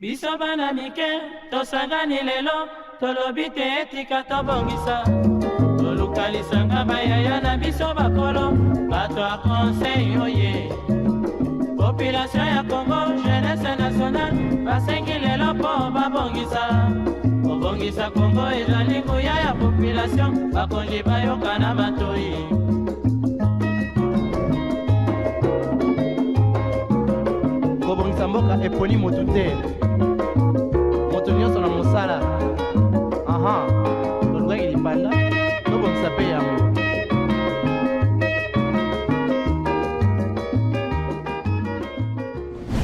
Biso bana mike, tosangani lelo, tolobi te etika tobongisa. Tolukalisanga bayaya na biso bakolo, bato a conseil oye. Population ya Congo, jeunesse nationale, basengi lelo po babongisa. Kobongisa Congo ezali nguya ya population, bakonzi bayoka na matoi. Kobongisa mboka eponi motu te. Moto nyonso na mosala. Aha, tolukaki lipanda, tobongisa pe yango.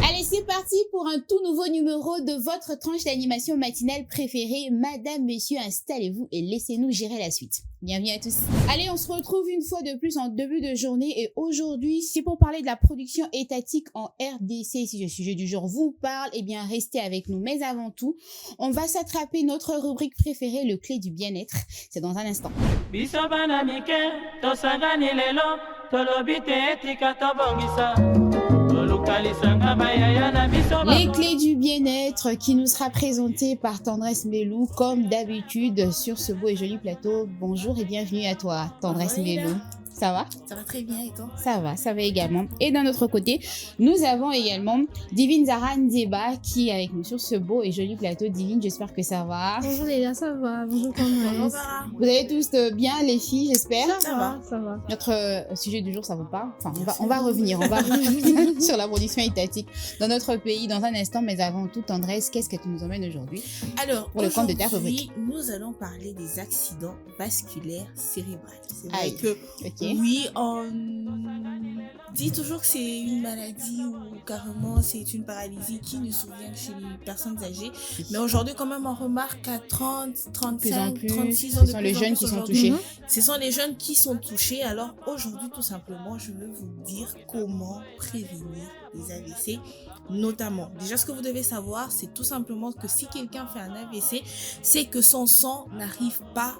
Allez, c'est parti pour un tout nouveau numéro de votre tranche d'animation matinale préférée. Madame, messieurs, installez-vous et laissez-nous gérer la suite. Bienvenue à tous. Allez, on se retrouve une fois de plus en début de journée et aujourd'hui, c'est pour parler de la production étatique en RDC. Si le sujet du jour vous parle, eh bien, restez avec nous. Mais avant tout, on va s'attraper notre rubrique préférée, le clé du bien-être. C'est dans un instant. Les clés du bien-être qui nous sera présenté par Tendresse Melou comme d'habitude sur ce beau et joli plateau. Bonjour et bienvenue à toi, Tendresse Melou. Ça va? Ça va très bien et toi? Ça va également. Et d'un autre côté, nous avons également Divine Zara Ndeba qui est avec nous sur ce beau et joli plateau. Divine, j'espère que ça va. Bonjour les gars, ça va? Bonjour Tendresse. Vous allez tous bien les filles, j'espère? Ça va. Notre sujet du jour, ça vous parle? Enfin, on va revenir sur la production étatique dans notre pays dans un instant. Mais avant tout, Tendresse, qu'est-ce que tu nous emmènes aujourd'hui? Alors, pour le compte de ta rubrique, nous allons parler des accidents vasculaires cérébraux. C'est vrai que okay. Oui, on dit toujours que c'est une maladie ou carrément c'est une paralysie qui ne survient que chez les personnes âgées. Mais aujourd'hui, quand même, on remarque qu'à 30, 35, 36 ans de plus en plus, ce sont les jeunes qui sont touchés. Ce sont les jeunes qui sont touchés. Alors aujourd'hui, tout simplement, je veux vous dire comment prévenir les AVC. Notamment, déjà ce que vous devez savoir, c'est tout simplement que si quelqu'un fait un AVC, c'est que son sang n'arrive pas,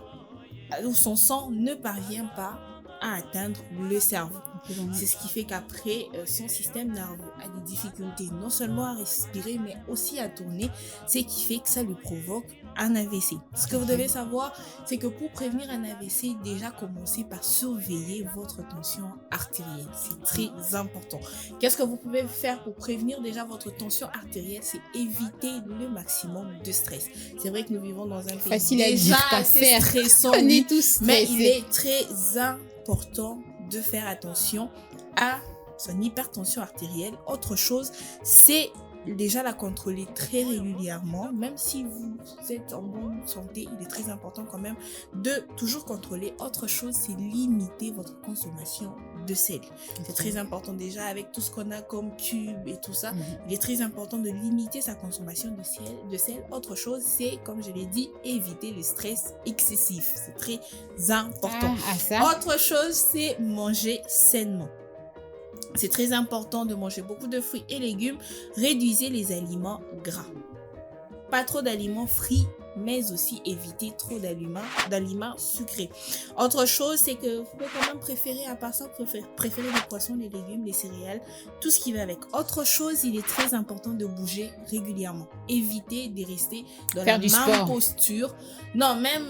ou son sang ne parvient pas à atteindre le cerveau. C'est ce qui fait qu'après, son système nerveux a des difficultés non seulement à respirer, mais aussi à tourner, ce qui fait que ça lui provoque un AVC. Ce que vous devez savoir, c'est que pour prévenir un AVC, déjà commencez par surveiller votre tension artérielle. C'est très important. Qu'est-ce que vous pouvez faire pour prévenir déjà votre tension artérielle? C'est éviter le maximum de stress. C'est vrai que nous vivons dans un pays facile déjà à dire, assez stressant, on est tous stressés. Mais il est très important de faire attention à son hypertension artérielle. Autre chose, c'est déjà la contrôler très régulièrement. Même si vous êtes en bonne santé, il est très important quand même de toujours contrôler. Autre chose, c'est limiter votre consommation de sel. C'est très important déjà avec tout ce qu'on a comme cube et tout ça. Il est très important de limiter sa consommation de sel. Autre chose, c'est, comme je l'ai dit, éviter le stress excessif. C'est très important. Autre chose, c'est manger sainement. C'est très important de manger beaucoup de fruits et légumes. Réduisez les aliments gras. Pas trop d'aliments frits, mais aussi éviter trop d'aliments sucrés. Autre chose, c'est que vous pouvez quand même préférer, à part ça, préférer les poissons, les légumes, les céréales, tout ce qui va avec. Autre chose, il est très important de bouger régulièrement. Évitez de rester dans la même posture. Non, même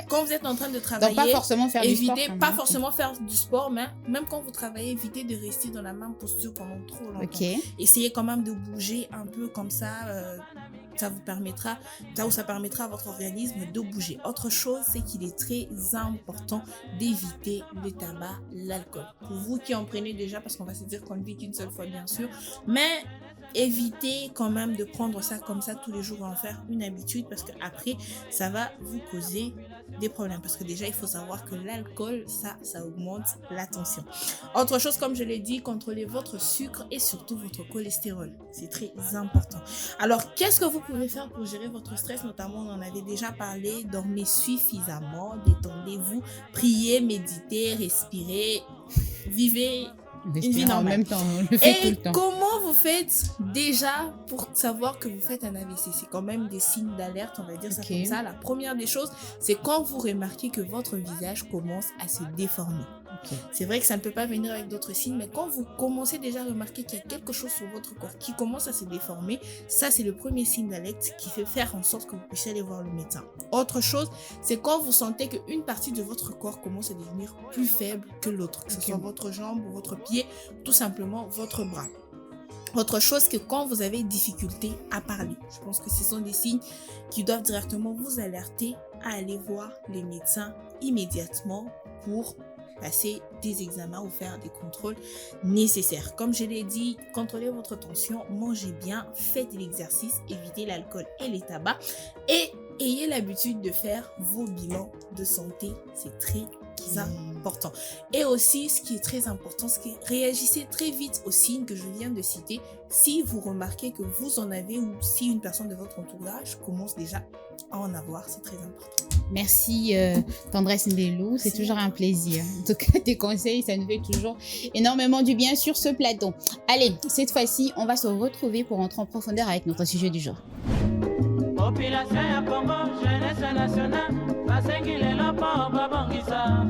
quand vous êtes en train de travailler, donc pas forcément faire évitez, du sport. Pas forcément faire du sport, mais même quand vous travaillez, évitez de rester dans la même posture pendant trop longtemps. Okay. Essayez quand même de bouger un peu comme ça. Ça permettra à votre organisme de bouger. Autre chose, c'est qu'il est très important d'éviter le tabac, l'alcool. Pour vous qui en prenez déjà, parce qu'on va se dire qu'on ne vit qu'une seule fois, bien sûr, mais évitez quand même de prendre ça comme ça tous les jours et en faire une habitude parce que après ça va vous causer des problèmes parce que déjà il faut savoir que l'alcool ça augmente la tension. Autre chose, comme je l'ai dit, contrôlez votre sucre et surtout votre cholestérol, c'est très important. Alors qu'est-ce que vous pouvez faire pour gérer votre stress? Notamment, on en avait déjà parlé. Dormez suffisamment, détendez-vous, priez, méditez, respirez, vivez une vie normale. En même temps, on le fait tout le temps. Et comment vous faites déjà pour savoir que vous faites un AVC? C'est quand même des signes d'alerte, on va dire ça comme ça. La première des choses, c'est quand vous remarquez que votre visage commence à se déformer. C'est vrai que ça ne peut pas venir avec d'autres signes, mais quand vous commencez déjà à remarquer qu'il y a quelque chose sur votre corps qui commence à se déformer, ça c'est le premier signe d'alerte qui fait faire en sorte que vous puissiez aller voir le médecin. Autre chose, c'est quand vous sentez qu'une partie de votre corps commence à devenir plus faible que l'autre, que ce soit votre jambe ou votre pied, tout simplement votre bras. Autre chose que quand vous avez difficulté à parler, je pense que ce sont des signes qui doivent directement vous alerter à aller voir les médecins immédiatement pour passer des examens ou faire des contrôles nécessaires. Comme je l'ai dit, contrôlez votre tension, mangez bien, faites de l'exercice, évitez l'alcool et les tabacs et ayez l'habitude de faire vos bilans de santé. C'est très important. Et aussi, ce qui est très important, c'est que réagissez très vite aux signes que je viens de citer. Si vous remarquez que vous en avez ou si une personne de votre entourage commence déjà à en avoir, c'est très important. Merci Tendresse Mbelou, c'est toujours un plaisir. En tout cas, tes conseils, ça nous fait toujours énormément du bien sur ce plateau. Allez, cette fois-ci, on va se retrouver pour entrer en profondeur avec notre sujet du jour. Population ya Congo, jeunesse nationale, basengile lopo babongisa.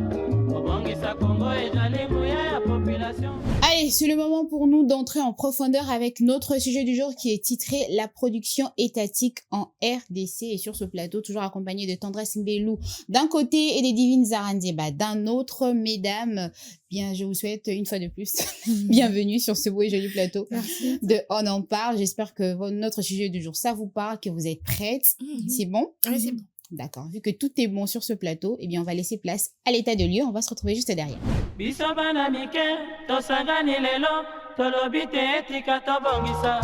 Babongisa Congo et Jalimouya ya population. Allez, c'est le moment pour nous d'entrer en profondeur avec notre sujet du jour qui est titré « La production étatique en RDC ». Et sur ce plateau, toujours accompagné de Tendresse Mbelou d'un côté et des divines Zahra Nzeba d'un autre. Mesdames, bien, je vous souhaite une fois de plus bienvenue sur ce beau et joli plateau. Merci. De On en parle. J'espère que notre sujet du jour, ça vous parle, que vous êtes prêtes. C'est bon? Oui, c'est bon. D'accord. Vu que tout est bon sur ce plateau, eh bien, on va laisser place à l'état de lieu. On va se retrouver juste derrière. Biso bana mike, tosangani lelo, tolobi te etika tobongisa.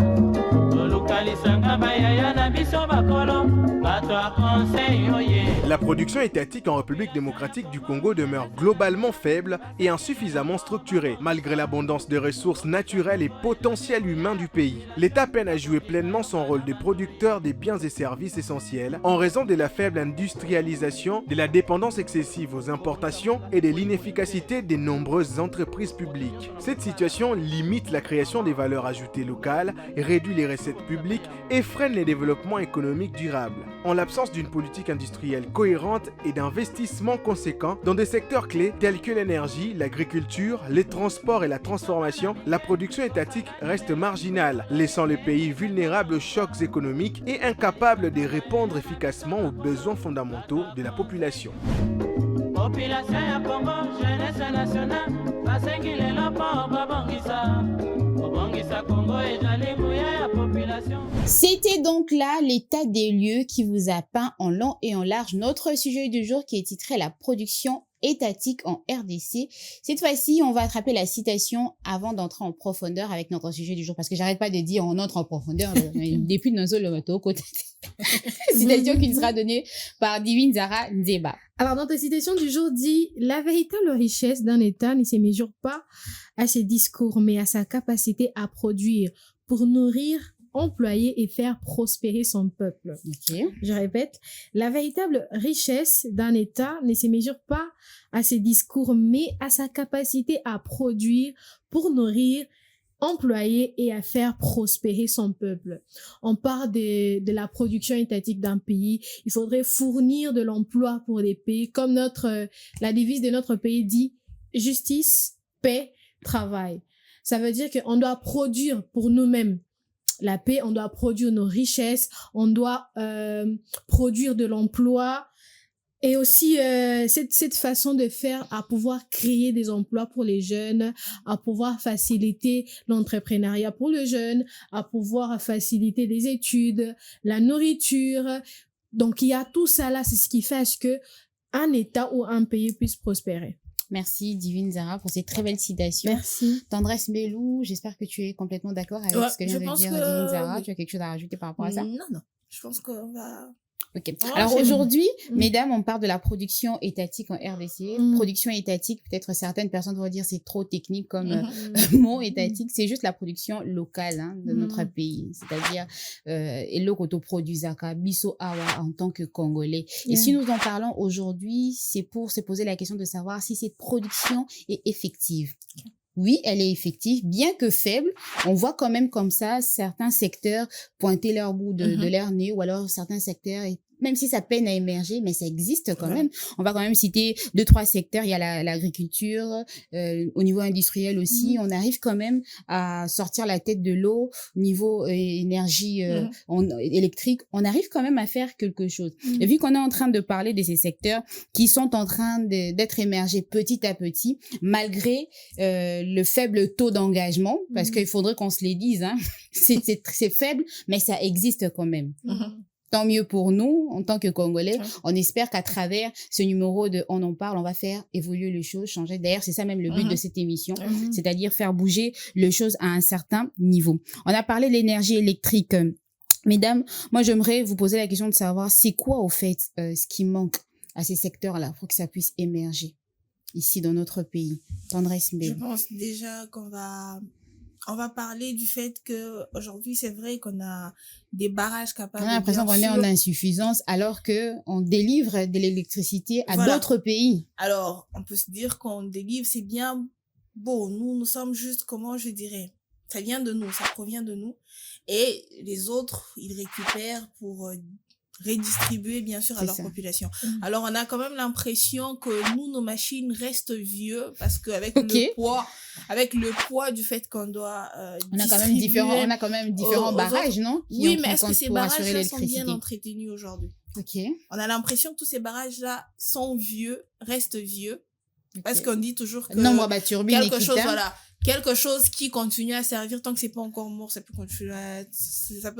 Tolukalisanga bayaya na biso bakolo, bato a conseil oye. La production étatique en République démocratique du Congo demeure globalement faible et insuffisamment structurée, malgré l'abondance des ressources naturelles et potentiels humains du pays. L'État peine à jouer pleinement son rôle de producteur des biens et services essentiels en raison de la faible industrialisation, de la dépendance excessive aux importations et de l'inefficacité des nombreuses entreprises publiques. Cette situation limite la création des valeurs ajoutées locales, réduit les recettes publiques et freine les développements économiques durables. En l'absence d'une politique industrielle cohérente et d'investissements conséquents dans des secteurs clés tels que l'énergie, l'agriculture, les transports et la transformation, la production étatique reste marginale, laissant le pays vulnérable aux chocs économiques et incapable de répondre efficacement aux besoins fondamentaux de la population. Population ya Congo, jeunesse nationale, basengile lopo babongisa. Babongisa Congo et Jalimouya ya population. C'était donc là l'état des lieux qui vous a peint en long et en large notre sujet du jour qui est titré « La production étatique en RDC ». Cette fois-ci, on va attraper la citation avant d'entrer en profondeur avec notre sujet du jour parce que j'arrête pas de dire on entre en profondeur depuis notre le bateau côté. Citation qui nous sera donnée par Divine Zahra Nzeba. Alors, notre citation du jour dit « La véritable richesse d'un État ne se mesure pas à ses discours, mais à sa capacité à produire pour nourrir, employer et faire prospérer son peuple. » Okay. Je répète, la véritable richesse d'un État ne se mesure pas à ses discours, mais à sa capacité à produire pour nourrir, employer et à faire prospérer son peuple. On parle de la production étatique d'un pays. Il faudrait fournir de l'emploi pour des pays. Comme la devise de notre pays dit, justice, paix, travail. Ça veut dire qu'on doit produire pour nous-mêmes la paix, on doit produire nos richesses, on doit produire de l'emploi. Et aussi, cette façon de faire à pouvoir créer des emplois pour les jeunes, à pouvoir faciliter l'entrepreneuriat pour les jeunes, à pouvoir faciliter les études, la nourriture. Donc, il y a tout ça là, c'est ce qui fait à ce que un État ou un pays puisse prospérer. Merci Divine Zahra pour ces très belles citations. Merci. Tendresse Mbelou, j'espère que tu es complètement d'accord avec ce que vient de dire Divine Zahra. Tu as quelque chose à rajouter par rapport à ça? Non. Je pense qu'on va... Ok. Alors aujourd'hui, mesdames, on parle de la production étatique en RDC. Production étatique, peut-être certaines personnes vont dire c'est trop technique comme mot étatique. C'est juste la production locale de notre pays. C'est-à-dire, Elo Koto produit Zaka, Biso Awa en tant que Congolais. Et si nous en parlons aujourd'hui, c'est pour se poser la question de savoir si cette production est effective. Oui, elle est effective, bien que faible. On voit quand même comme ça certains secteurs pointer leur bout de leur nez ou alors certains secteurs même si ça peine à émerger, mais ça existe quand même. On va quand même citer 2-3 secteurs. Il y a l'agriculture, au niveau industriel aussi. On arrive quand même à sortir la tête de l'eau. Au niveau énergie électrique, on arrive quand même à faire quelque chose. Et vu qu'on est en train de parler de ces secteurs qui sont en train d'être émergés petit à petit, malgré le faible taux d'engagement, parce qu'il faudrait qu'on se les dise, hein, c'est faible, mais ça existe quand même. Tant mieux pour nous, en tant que Congolais. On espère qu'à travers ce numéro de On en parle, on va faire évoluer les choses, changer. D'ailleurs, c'est ça même le but de cette émission, c'est-à-dire faire bouger les choses à un certain niveau. On a parlé de l'énergie électrique. Mesdames, moi, j'aimerais vous poser la question de savoir c'est quoi, au fait, ce qui manque à ces secteurs-là pour que ça puisse émerger ici dans notre pays. Tendresse Mbé. Je pense déjà on va parler du fait que aujourd'hui c'est vrai qu'on a des barrages capables. On a l'impression qu'on est en insuffisance alors que on délivre de l'électricité à d'autres pays. Alors, on peut se dire qu'on délivre, c'est bien beau. Nous sommes juste, comment je dirais, ça vient de nous, ça provient de nous. Et les autres, ils récupèrent pour redistribuer bien sûr à leur population. Alors on a quand même l'impression que nous, nos machines restent vieux parce qu'avec le poids du fait qu'on doit on a quand même différents barrages, non? Oui, mais est-ce que ces barrages-là sont bien entretenus aujourd'hui? On a l'impression que tous ces barrages-là sont vieux, restent vieux, parce qu'on dit toujours que quelque chose qui continue à servir tant que c'est pas encore mort, ça peut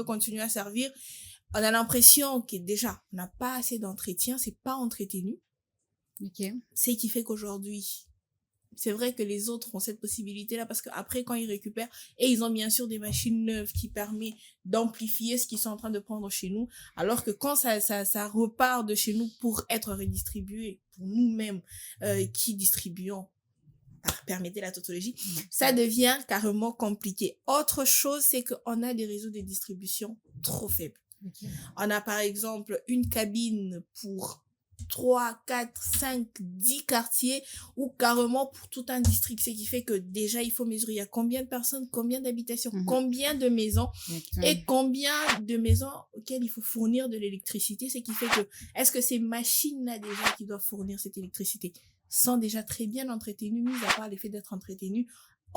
continuer à servir. On a l'impression que déjà, on n'a pas assez d'entretien, c'est pas entretenu. Ce qui fait qu'aujourd'hui, c'est vrai que les autres ont cette possibilité-là parce qu'après, quand ils récupèrent, et ils ont bien sûr des machines neuves qui permettent d'amplifier ce qu'ils sont en train de prendre chez nous, alors que quand ça repart de chez nous pour être redistribué, pour nous-mêmes qui distribuons, permettez la tautologie, ça devient carrément compliqué. Autre chose, c'est qu'on a des réseaux de distribution trop faibles. On a par exemple une cabine pour 3, 4, 5, 10 quartiers ou carrément pour tout un district. Ce qui fait que déjà, il faut mesurer il y a combien de personnes, combien d'habitations, combien de maisons et combien de maisons auxquelles il faut fournir de l'électricité. Ce qui fait que, est-ce que ces machines-là déjà qui doivent fournir cette électricité sont déjà très bien entretenues, mis à part l'effet d'être entretenues?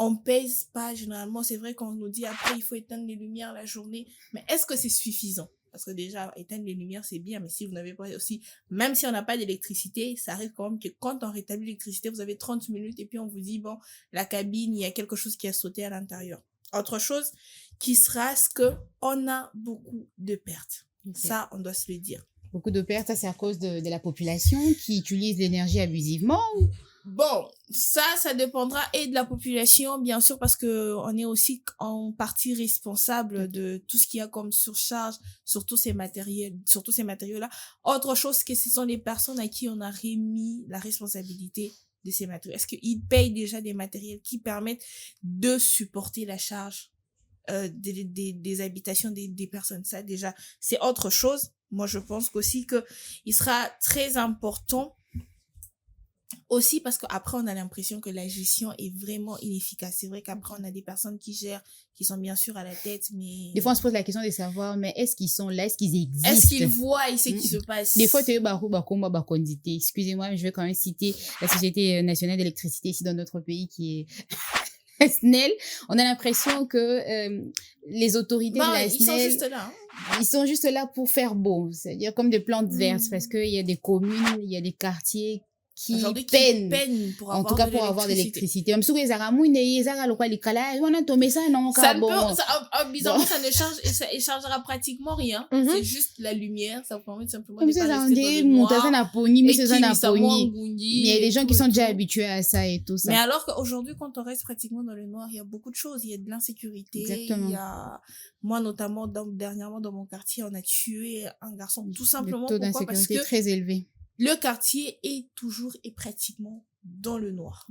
On pèse pas généralement. C'est vrai qu'on nous dit après, il faut éteindre les lumières la journée. Mais est-ce que c'est suffisant? Parce que déjà, éteindre les lumières, c'est bien. Mais si vous n'avez pas aussi, même si on n'a pas d'électricité, ça arrive quand même que quand on rétablit l'électricité, vous avez 30 minutes et puis on vous dit, bon, la cabine, il y a quelque chose qui a sauté à l'intérieur. Autre chose qui sera ce que on a beaucoup de pertes. Ça, on doit se le dire. Beaucoup de pertes, ça c'est à cause de la population qui utilise l'énergie abusivement ou... Bon, ça dépendra et de la population, bien sûr, parce que on est aussi en partie responsable de tout ce qu'il y a comme surcharge sur tous ces matériaux-là. Autre chose que ce sont les personnes à qui on a remis la responsabilité de ces matériaux. Est-ce qu'ils payent déjà des matériels qui permettent de supporter la charge des habitations des personnes? Ça, déjà, c'est autre chose. Moi, je pense qu'aussi il sera très important aussi parce qu'après, on a l'impression que la gestion est vraiment inefficace. C'est vrai qu'après, on a des personnes qui gèrent, qui sont bien sûr à la tête, mais... Des fois, on se pose la question de savoir, mais est-ce qu'ils sont là? Est-ce qu'ils existent? Est-ce qu'ils voient ce qui se passe? Des fois, tu es excusez-moi, mais je vais quand même citer la Société nationale d'électricité ici dans notre pays qui est SNEL. On a l'impression que les autorités de la SNEL... Ils sont juste là. Ils sont juste là pour faire beau. C'est-à-dire comme des plantes vertes parce qu'il y a des communes, il y a des quartiers qui peinent pour avoir, en tout cas pour avoir de l'électricité. Même si les Aramouines et les Araloqualicala, on a tombé ça, non, bizarrement, ça ne changera pratiquement rien. C'est juste la lumière, ça permet simplement de pas rester dans le noir. Mais il y a des gens qui sont déjà habitués à ça et tout ça. Mais alors qu'aujourd'hui, quand on reste pratiquement dans le noir, il y a beaucoup de choses. Il y a de l'insécurité. Exactement. Il y a, moi, notamment, dernièrement, dans mon quartier, on a tué un garçon, tout simplement. Le taux d'insécurité est très élevé. Le quartier est toujours et pratiquement dans le noir.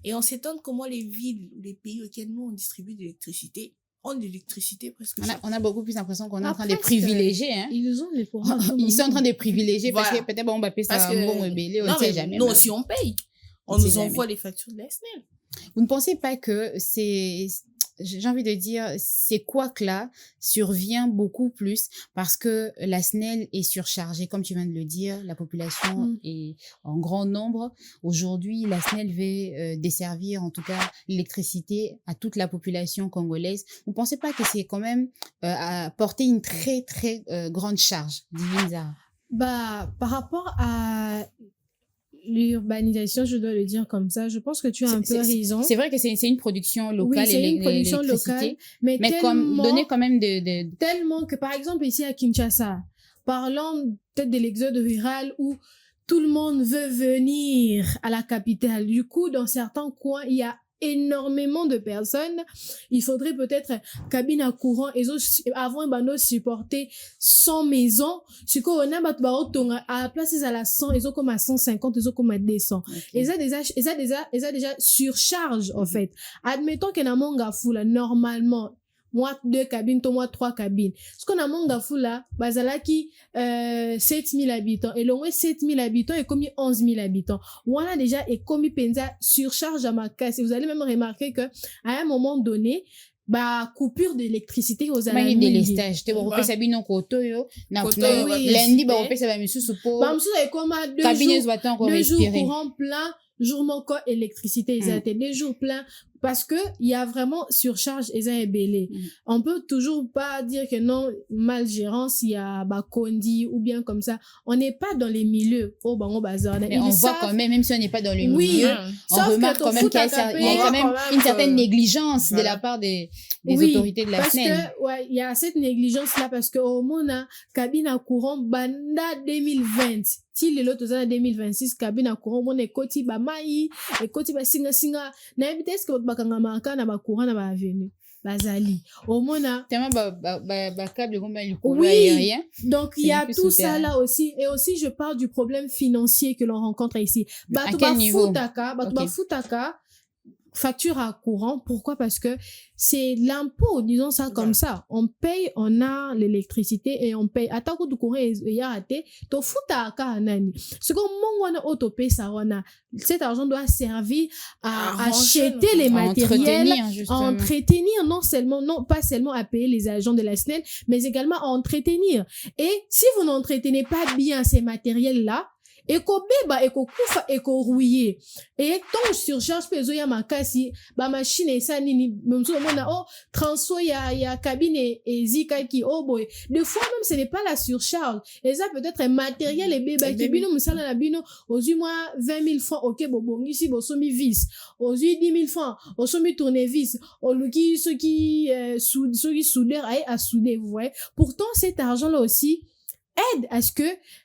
Et on s'étonne comment les villes, les pays auxquels nous on distribue de l'électricité ont de l'électricité presque. On a beaucoup plus l'impression qu'on est en train de privilégier. Hein. Ils ont les courants. Ils sont en train de privilégier parce que peut-être on va payer ça un bon rebelle, on ne sait jamais. Nous aussi on paye. On nous envoie les factures de la SNEL. Vous ne pensez pas que c'est j'ai envie de dire, ces couacs-là survient beaucoup plus parce que la SNEL est surchargée. Comme tu viens de le dire, la population est en grand nombre. Aujourd'hui, la SNEL veut desservir, en tout cas, l'électricité à toute la population congolaise. Vous ne pensez pas que c'est quand même à porter une très, très grande charge, Divine Zara? Bah, par rapport à l'urbanisation, je dois le dire comme ça, je pense que tu as un peu raison. C'est vrai que c'est une production locale, oui, c'est une production locale, mais comme donner quand même tellement que, par exemple, ici à Kinshasa, parlons peut-être de l'exode rural où tout le monde veut venir à la capitale. Du coup, dans certains coins, il y a énormément de personnes. Il faudrait peut-être cabine à courant et avant nous supporter 100 maisons. Ce qu'on a à la place à la 100, ils ont comme à 150, ils ont comme à 200. Okay. Et ça déjà surcharge en fait. Admettons que na monga fula normalement moi 2 cabines, toi moi 3 cabines. Ce qu'on a monga fula bazalaki 7000 habitants et l'on 7000 habitants et comme 11000 habitants. Voilà déjà et comme penza surcharge à ma casse. Vous allez même remarquer que à un moment donné bah coupure d'électricité aux alentours. Des délestages. Tu vas ça bino koto yo. Lundi ba repesa ba misusu po. Ba misusu e comme 2 jours courant plein, jour manquant électricité, ils étaient 2 jours pleins. Parce que il y a vraiment surcharge et ça est belé. On peut toujours pas dire que non, malgérance, il y a bakondi ou bien comme ça. On n'est pas dans les milieux au bango bazar. Mais on voit quand même si on n'est pas dans les milieux, on remarque quand même qu'il y a quand même une certaine négligence de la part des autorités de la SNEL. Parce que, ouais, il y a cette négligence-là parce que au mona, cabine à courant, banda 2020. Si les autres en 2026, cabine à courant, mon ekoti ba mai, ekoti ba singa. Na vitesse que bakanga maka na ba courant na ba avenue. Bazali. Au mona. Tellement ba câble comme il couvre aérien. Donc il y a tout ça là aussi. Et aussi je parle du problème financier que l'on rencontre ici. À quel niveau? Futaka, facture à courant. Pourquoi? Parce que c'est l'impôt, disons ça comme ça. On paye, on a l'électricité et on paye. Attends du courant et y a raté. To futaka nani. Ce qu'on wana autopay ça wana. Cet argent doit servir à acheter les matériels, à entretenir pas seulement à payer les agents de la SNEL, mais également à entretenir. Et si vous n'entretenez pas bien ces matériels-là, eko beba eko kufa eko rouillé et ton surcharge peso ya makasi ba machine esa nini memso mona transfo ya cabine et zika ki boy des fois même ce n'est pas la surcharge et ça peut-être un matériel et beba ki bino musala na bino ozu moi 20 000 francs OK bobongi si bosomi vis ozu 10 000 francs osomi tournevis oluki ceux qui soudeur à souder vous voyez. Pourtant cet argent là aussi aide à ce que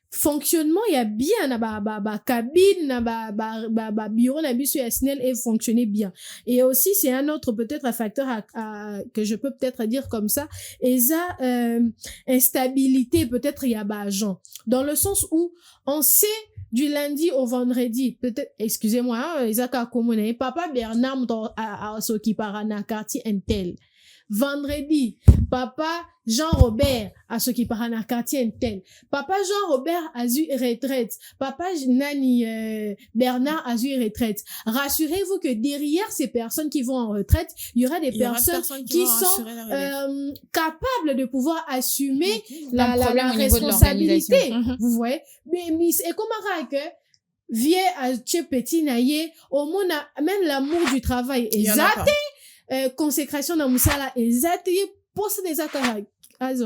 fonctionnement il y a bien na ba cabine na ba bureau na biso ya SNEL et fonctionner bien. Et aussi c'est un autre peut-être un facteur que je peux peut-être dire comme ça et ça instabilité peut-être il y a ba agent dans le sens où on sait du lundi au vendredi peut-être excusez-moi Isaka Komone papa Bernard à ce qui part na quartier Intel. Vendredi, papa Jean-Robert à ce qui part na quartier Intel. Papa Jean-Robert a eu retraite. Papa Nani Bernard a eu retraite. Rassurez-vous que derrière ces personnes qui vont en retraite, il y aura des personnes qui sont capables de pouvoir assumer la responsabilité. Vous voyez? Mais et comment que vieux à petit naïe au monde même l'amour du travail exact. Consécration dans musala exact poste des accords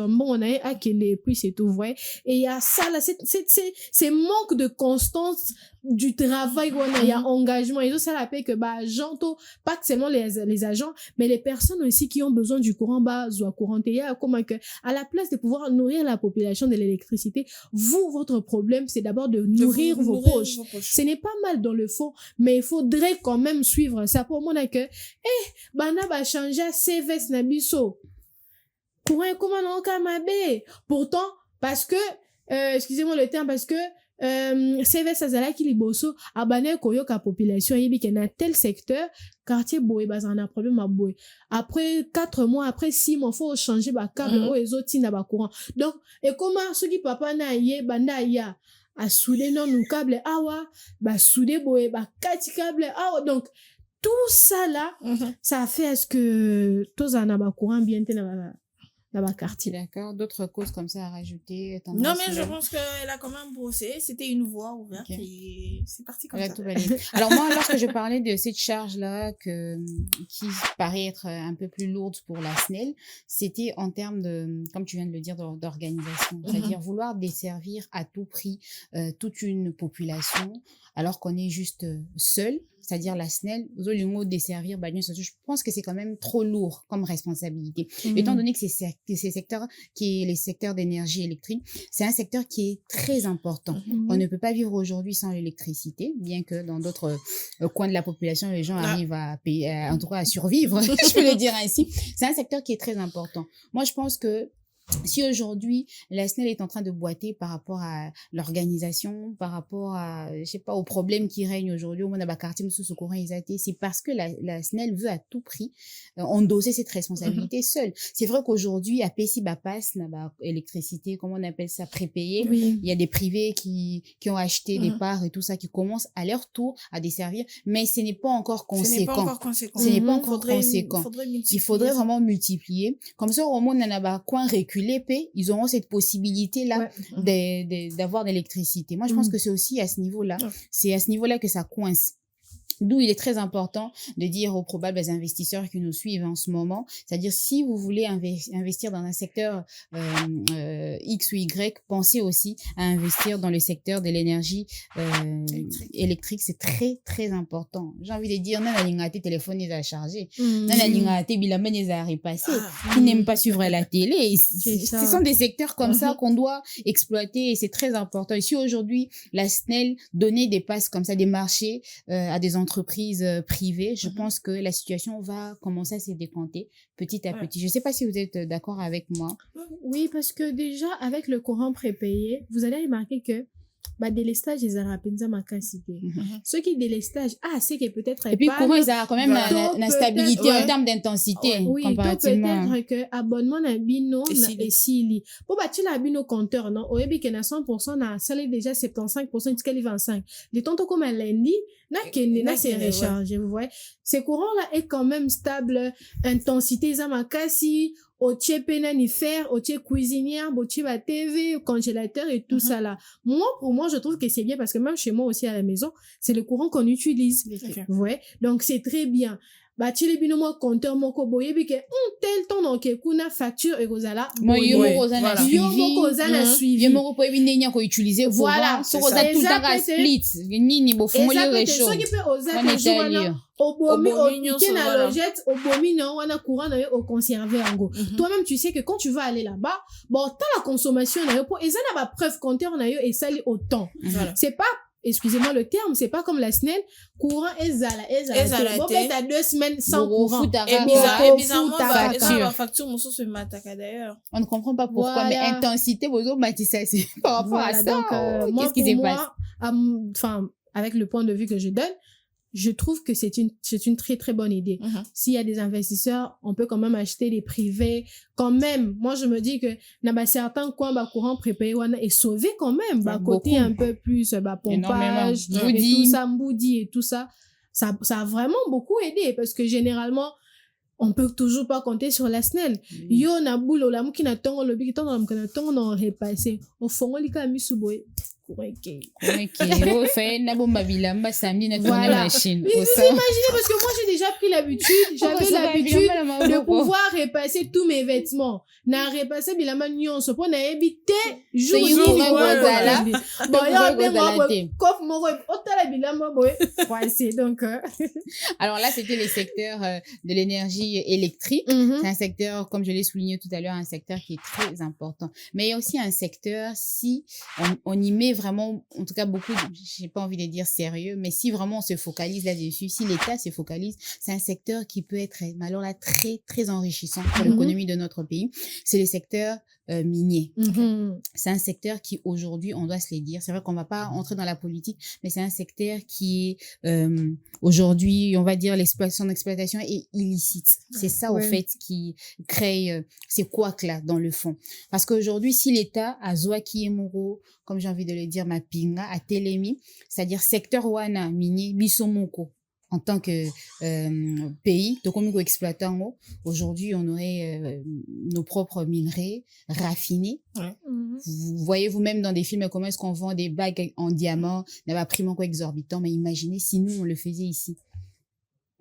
bon on a akele puis c'est tout vrai et il y a ça là c'est manque de constance du travail on a il y a engagement et ça la paix que bah janto pas seulement les agents mais les personnes aussi qui ont besoin du courant ou courant comment que à la place de pouvoir nourrir la population de l'électricité votre problème c'est d'abord de nourrir vos poches. Ce n'est pas mal dans le fond mais il faudrait quand même suivre ça pour moi que bana ba changer CVS na biso courant comment non kamabe pourtant parce que excusez-moi le terme parce que CVS azala ki liboso abane koyoka population yebi ke na tel secteur quartier boy bazana problème à boy après 4 mois après 6 mois faut changer ba câble ezoti na ba courant donc et comment ceux qui papa na ye banda ya a souder non nous câble awa ba souder boy ba kati câble awa donc tout ça là, ça a fait à ce que tous en a courant bien dans ma quartier. D'accord. D'autres causes comme ça à rajouter? Non, mais je pense qu'elle a quand même bossé. C'était une voie ouverte et c'est parti comme ça. Alors moi, lorsque je parlais de cette charge-là qui paraît être un peu plus lourde pour la SNEL, c'était en termes de, comme tu viens de le dire, d'organisation. C'est-à-dire vouloir desservir à tout prix toute une population alors qu'on est juste seul. C'est-à-dire la SNEL, desservir, je pense que c'est quand même trop lourd comme responsabilité. Étant donné que ces secteurs, qui est les secteurs d'énergie électrique, c'est un secteur qui est très important. On ne peut pas vivre aujourd'hui sans l'électricité, bien que dans d'autres coins de la population, les gens arrivent à payer, en tout cas à survivre, je peux le dire ainsi. C'est un secteur qui est très important. Moi, je pense que si aujourd'hui, la SNEL est en train de boiter par rapport à l'organisation, par rapport à, je sais pas, aux problèmes qui règnent aujourd'hui au monde à quartier sous ce courant ISAT, c'est parce que la SNEL veut à tout prix endosser cette responsabilité seule. C'est vrai qu'aujourd'hui, à Pessi Bapas, électricité, comment on appelle ça, prépayé, il y a des privés qui ont acheté des parts et tout ça, qui commencent à leur tour à desservir, mais ce n'est pas encore conséquent. Ce n'est pas encore conséquent. Il faudrait vraiment multiplier. Comme ça, au monde, on a coin reculé, ils auront cette possibilité-là d'avoir de l'électricité. Moi, je pense que c'est aussi à ce niveau-là. C'est à ce niveau-là que ça coince. D'où il est très important de dire aux probables investisseurs qui nous suivent en ce moment, c'est-à-dire si vous voulez investir dans un secteur X ou Y, pensez aussi à investir dans le secteur de l'énergie électrique. C'est très, très important. J'ai envie de dire, non, la ligne téléphone les a chargés. Non, la ligne bilamé les a repassés. Qui n'aiment pas suivre la télé. Ce sont des secteurs comme ça qu'on doit exploiter et c'est très important. Et si aujourd'hui, la SNEL donnait des passes comme ça, des marchés à des entreprises privées, je pense que la situation va commencer à se décanter petit à petit. Je ne sais pas si vous êtes d'accord avec moi. Oui, parce que déjà, avec le courant prépayé, vous allez remarquer que délestage, ils ont penza makasité. Ceux qui délestage, c'est que peut-être... Et puis, courant, ils ont quand même une stabilité en termes d'intensité. Oui, comparativement. Peut-être que abonnement na bino et sili. Pour bâtir la bino compteur, non? Au début, qu'il y a 100%, na salé déjà 75%, jusqu'à 25%. Les tantôt comme un lundi, c'est rechargé, vous voyez. Ces courants-là est quand même stable, intensité, zamakasi, au penanifère, au cuisinière, au la TV, au congélateur et tout ça là. Moi, pour moi, je trouve que c'est bien parce que même chez moi aussi à la maison, c'est le courant qu'on utilise. Vous voyez. Donc, c'est très bien. Tu bino mo compteur moko boye bi ke tel temps donc kuna facture et gozala yo moko na suivi yo moko po ebinenya ko utiliser voilà so koza tout ta split nini bo fumoli resho so ki pe oza toujours obomi na logette obomi na wana courant na yo au conserver en gros toi-même tu sais que quand tu vas aller là-bas t'as la consommation na yo po eza na ba preuve compteur na yo et sali autant c'est pas excusez-moi le terme, c'est pas comme la SNEL, courant ezala. Bon, t'as 2 semaines sans courant. Et bizarrement, la facture, mon sens, d'ailleurs. On ne comprend pas pourquoi, mais intensité, c'est par rapport à ça. Donc, qu'est-ce qui se passe? Enfin, avec le point de vue que je donne, je trouve que c'est une très, très bonne idée. S'il y a des investisseurs, on peut quand même acheter des privés. Quand même, moi, je me dis que, certains coins, courant prépayé, est sauvé quand même. Côté un peu plus, pompage, et tout ça, mboudi et tout ça. Ça a vraiment beaucoup aidé parce que généralement, on peut toujours pas compter sur la SNEL. Yo, na boule, la mouki na tongo, le biki tongo, na tongo, on repassé. Au fond, on lika misuboye. Voilà. Vous imaginez parce que moi j'ai déjà pris l'habitude, j'avais l'habitude de pouvoir repasser tous mes vêtements. Na repasser bilama nyonso po na ebité jour donc alors là c'était les secteurs de l'énergie électrique. C'est un secteur, comme je l'ai souligné tout à l'heure, un secteur qui est très important. Mais il y a aussi un secteur, si on y met vraiment, en tout cas beaucoup, j'ai pas envie de dire sérieux, mais si vraiment on se focalise là-dessus, si l'État se focalise, c'est un secteur qui peut être, alors là, très, très enrichissant pour l'économie de notre pays. C'est le secteur minier. C'est un secteur qui, aujourd'hui, on doit se le dire, c'est vrai qu'on va pas entrer dans la politique, mais c'est un secteur qui est, aujourd'hui, on va dire, son exploitation est illicite. C'est ça, au fait, qui crée ces couacs-là, dans le fond. Parce qu'aujourd'hui, si l'État a Zouaki et Moro, comme j'ai envie de le dire, Mapinga, à Télémi, c'est-à-dire secteur Wana, minier, Bisomoko, en tant que pays, donc comme exploitant, aujourd'hui, on aurait nos propres minerais raffinés. Ouais. Vous voyez vous-même dans des films comment est-ce qu'on vend des bagues en diamant, n'a pas prix exorbitant, mais imaginez si nous, on le faisait ici.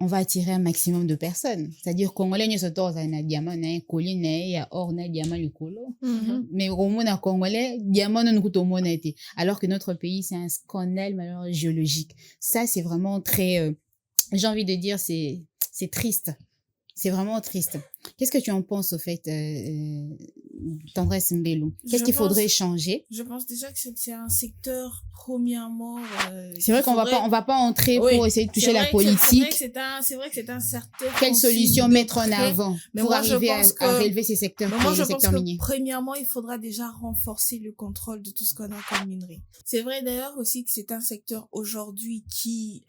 On va attirer un maximum de personnes. C'est-à-dire Congolais ne se torse à un diamant, un collier, un or, un diamant, le colo. Mais au monde Congolais, diamant ne nous coûte au monde été. Alors que notre pays, c'est un scandale malheureusement géologique. Ça, c'est vraiment très, j'ai envie de dire, c'est triste. C'est vraiment triste. Qu'est-ce que tu en penses au fait, Tendresse Mbelou? Qu'est-ce qu'il faudrait changer? Je pense déjà que c'est un secteur, premièrement... c'est vrai qu'on va pas entrer pour essayer de toucher la politique. C'est vrai que c'est un secteur... Quelle solution mettre en avant pour arriver à relever ces secteurs miniers? Moi, je pense miniers. que premièrement, il faudra déjà renforcer le contrôle de tout ce qu'on a comme minerai. C'est vrai d'ailleurs aussi que c'est un secteur aujourd'hui qui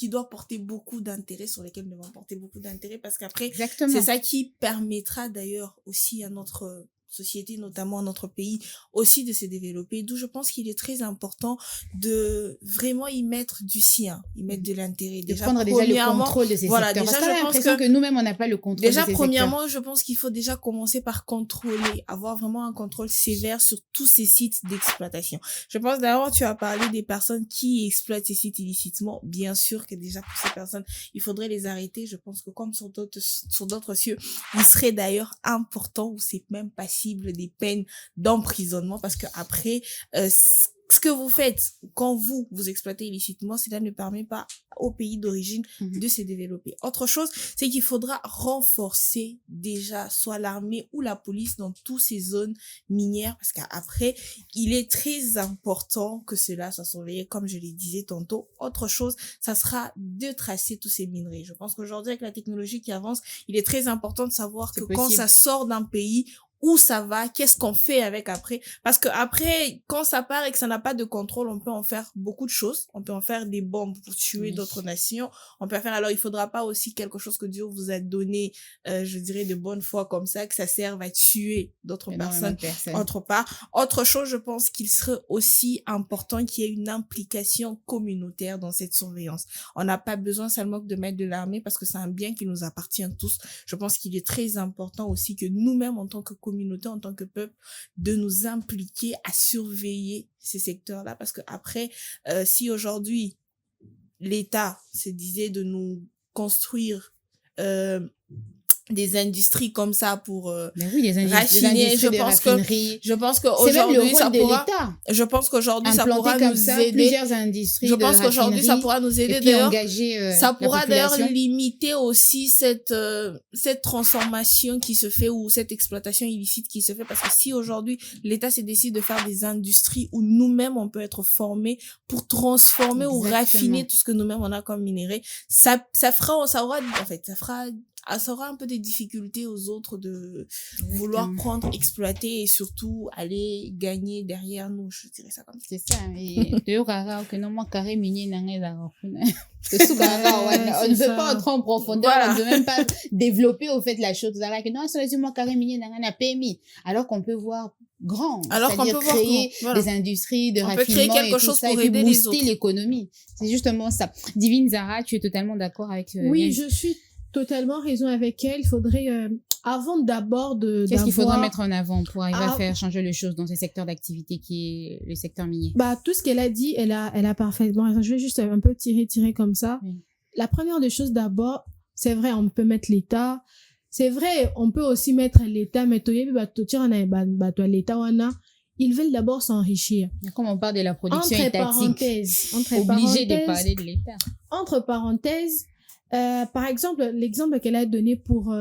doit porter beaucoup d'intérêt, sur lesquels nous devons porter beaucoup d'intérêt, parce qu'après, c'est ça qui permettra d'ailleurs aussi à notre société, notamment à notre pays, aussi de se développer. D'où je pense qu'il est très important de vraiment y mettre du sien, y mettre de l'intérêt. De prendre déjà le contrôle de ces secteurs. Parce qu'on a l'impression que nous-mêmes, on n'a pas le contrôle de ces secteurs. Premièrement, je pense qu'il faut déjà commencer par contrôler, avoir vraiment un contrôle sévère sur tous ces sites d'exploitation. Je pense d'abord, tu as parlé des personnes qui exploitent ces sites illicitement. Bien sûr que déjà pour ces personnes, il faudrait les arrêter. Je pense que comme sur d'autres cieux, il serait d'ailleurs important, ou c'est même passé, des peines d'emprisonnement, parce que après ce que vous faites quand vous exploitez illicitement, cela ne permet pas au pays d'origine de se développer. Autre chose, c'est qu'il faudra renforcer déjà soit l'armée ou la police dans toutes ces zones minières, parce qu'après, il est très important que cela soit surveillé, comme je le disais tantôt. Autre chose, ça sera de tracer tous ces minerais. Je pense qu'aujourd'hui, avec la technologie qui avance, il est très important de savoir que quand ça sort d'un pays, où ça va, qu'est-ce qu'on fait avec après, parce que après, quand ça part et que ça n'a pas de contrôle, on peut en faire beaucoup de choses, on peut en faire des bombes pour tuer d'autres nations, on peut faire, alors il faudra pas aussi quelque chose que Dieu vous a donné, je dirais de bonne foi comme ça, que ça serve à tuer d'autres personnes autre part. Autre chose, je pense qu'il serait aussi important qu'il y ait une implication communautaire dans cette surveillance. On n'a pas besoin seulement de mettre de l'armée, parce que c'est un bien qui nous appartient tous. Je pense qu'il est très important aussi que nous-mêmes, en tant que communauté, en tant que peuple, de nous impliquer à surveiller ces secteurs-là, parce que après, si aujourd'hui l'État se disait de nous construire des industries comme ça pour raffiner, je pense qu'aujourd'hui ça pourra, je pense qu'aujourd'hui ça pourra nous aider, plusieurs industries, je pense qu'aujourd'hui ça pourra nous aider d'ailleurs, ça pourra d'ailleurs limiter aussi cette transformation qui se fait, ou cette exploitation illicite qui se fait, parce que si aujourd'hui l'État se décide de faire des industries où nous-mêmes on peut être formés pour transformer ou raffiner tout ce que nous-mêmes on a comme minerai, ça aura un peu des difficultés aux autres de vouloir prendre, exploiter et surtout aller gagner derrière nous, je dirais ça comme ça. C'est ça. Et on ne veut pas entrer en profondeur, on ne veut même pas développer au fait la chose. Alors qu'on peut voir grand, c'est-à-dire créer des industries de raffinement et tout ça, et puis booster l'économie. C'est justement ça. Divine Zara, tu es totalement d'accord avec oui, je suis totalement raison avec elle. Il faudrait, avant d'abord qu'est-ce qu'il faudra mettre en avant pour arriver à faire changer les choses dans ces secteurs d'activité qui est le secteur minier? Tout ce qu'elle a dit, elle a parfaitement raison. Je vais juste un peu tirer comme ça. Oui. La première des choses d'abord, c'est vrai, on peut mettre l'État. C'est vrai, on peut aussi mettre l'État, mais l'État, ils veulent d'abord s'enrichir. Comme on parle de la production étatique, obligé de parler de l'État. Entre parenthèses, par exemple, l'exemple qu'elle a donné pour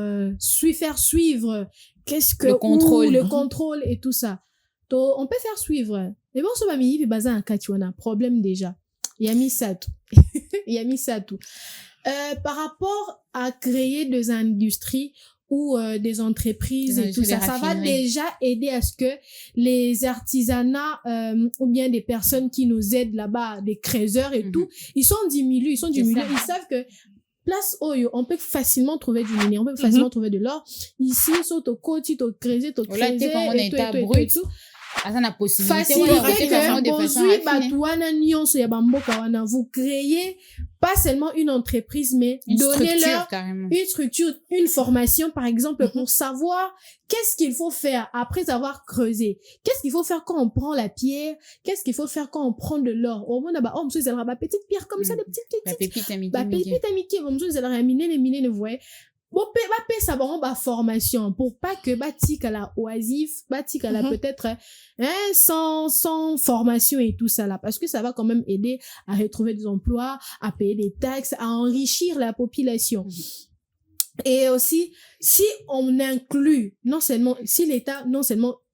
faire suivre qu'est-ce que le contrôle et tout ça. Donc, on peut faire suivre. Mais bon, ce va m'y basé un cas, tu as problème déjà. Il y a mis ça tout. Par rapport à créer des industries ou des entreprises et tout ça, ça va déjà aider à ce que les artisanats ou bien des personnes qui nous aident là-bas, des créateurs et tout, ils sont diminués, ils savent que place Oyo, on peut facilement trouver du minerai, on peut facilement trouver de l'or. Ici, saute au côté, au creuset, et tout. Facilité que vous créez pas seulement une entreprise, mais donnez-leur une structure, une formation, par exemple, pour savoir qu'est-ce qu'il faut faire après avoir creusé. Qu'est-ce qu'il faut faire quand on prend la pierre? Qu'est-ce qu'il faut faire quand on prend de l'or? Au moins, bah, monsieur, c'est la petite pierre comme ça, des petites. Pépite amitié. Pépite amitié, monsieur, c'est la miner, vous voyez. Bon, ça va en formation pour pas que batik à la oisif, batik à la peut-être sans formation et tout ça là, parce que ça va quand même aider à retrouver des emplois, à payer des taxes, à enrichir la population. Et aussi, si on inclut non seulement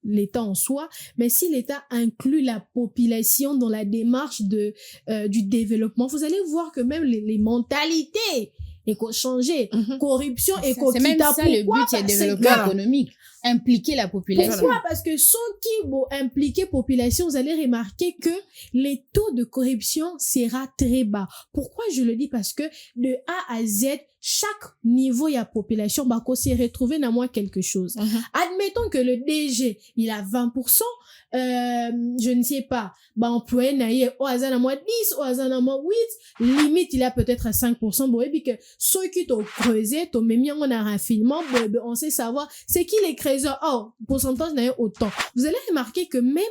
l'État en soi, mais si l'État inclut la population dans la démarche du développement, vous allez voir que même les mentalités éco-changer, corruption, éco-kita. C'est même ça le but, c'est le développement économique. Impliquer la population. Pourquoi? Parce que ceux qui vont impliquer population, vous allez remarquer que les taux de corruption sera très bas. Pourquoi je le dis? Parce que de A à Z, chaque niveau, il y a population, bah, qu'on s'est retrouvé dans moi quelque chose. Admettons que le DG, il a 20%, je ne sais pas, bah, employé, naïe, au hasard à moi 10, au hasard à moi 8, limite, il a peut-être à 5%, bon, et puis que ceux qui t'ont creusé, t'ont mis en un raffinement, bon, on sait savoir, c'est qui les créateurs, oh, pourcentage naïe autant. Vous allez remarquer que même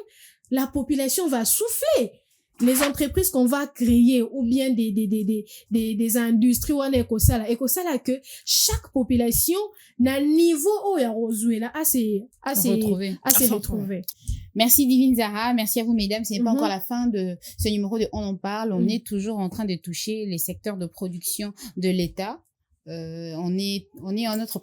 la population va souffler. Les entreprises qu'on va créer ou bien des industries ou un écosala que chaque population n'a niveau où il y a rosé là assez retrouvé. Merci Divine Zara, merci à vous mesdames. C'est pas encore la fin de ce numéro de On en parle. On est toujours en train de toucher les secteurs de production de l'État. On est en notre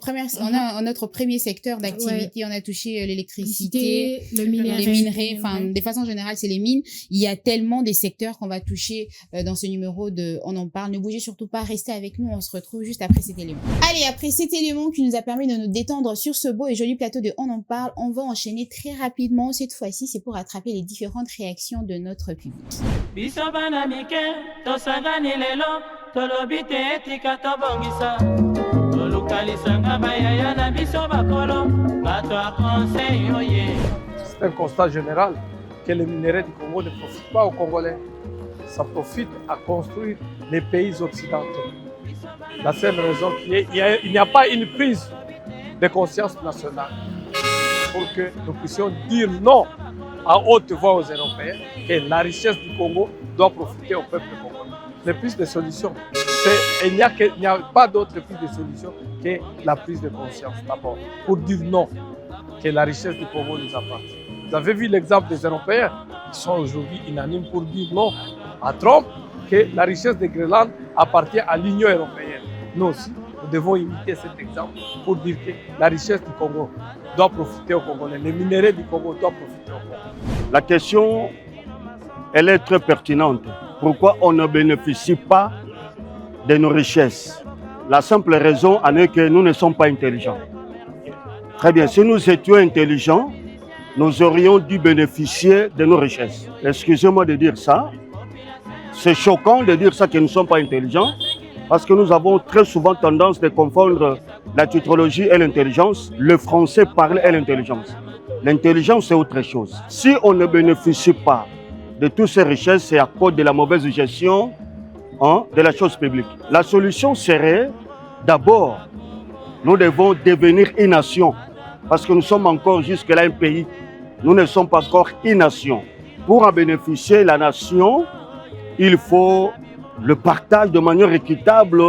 notre premier secteur d'activité. On a touché l'électricité, les minerais, enfin, de façon générale, c'est les mines. Il y a tellement des secteurs qu'on va toucher dans ce numéro de On en parle. Ne bougez surtout pas, restez avec nous. On se retrouve juste après cet élément. Allez, après cet élément qui nous a permis de nous détendre sur ce beau et joli plateau de On en parle, on va enchaîner très rapidement. Cette fois-ci, c'est pour attraper les différentes réactions de notre public. Tolobite etika tobongisa tolukalisanga bayaya na biso bakolo bato a conseil oye. C'est un constat général que les minerais du Congo ne profitent pas aux Congolais. Ça profite à construire les pays occidentaux. La seule raison qu'il n'y a pas une prise de conscience nationale pour que nous puissions dire non à haute voix aux Européens que la richesse du Congo doit profiter au peuple congolais. Les prises de solutions, il n'y a pas d'autre prise de solution que la prise de conscience d'abord, pour dire non, que la richesse du Congo nous appartient. Vous avez vu l'exemple des Européens qui sont aujourd'hui unanimes pour dire non à Trump, que la richesse de Groenland appartient à l'Union européenne. Nous aussi, nous devons imiter cet exemple pour dire que la richesse du Congo doit profiter aux Congolais, les minéraux du Congo doivent profiter aux Congolais. La question, elle est très pertinente. Pourquoi on ne bénéficie pas de nos richesses? La simple raison en est que nous ne sommes pas intelligents. Très bien, si nous étions intelligents, nous aurions dû bénéficier de nos richesses. Excusez-moi de dire ça. C'est choquant de dire ça que nous ne sommes pas intelligents, parce que nous avons très souvent tendance de confondre la titrologie et l'intelligence. Le français parle et l'intelligence. L'intelligence, c'est autre chose. Si on ne bénéficie pas de toutes ces richesses, c'est à cause de la mauvaise gestion de la chose publique. La solution serait, d'abord, nous devons devenir une nation, parce que nous sommes encore jusque-là un pays. Nous ne sommes pas encore une nation. Pour en bénéficier, la nation, il faut le partage de manière équitable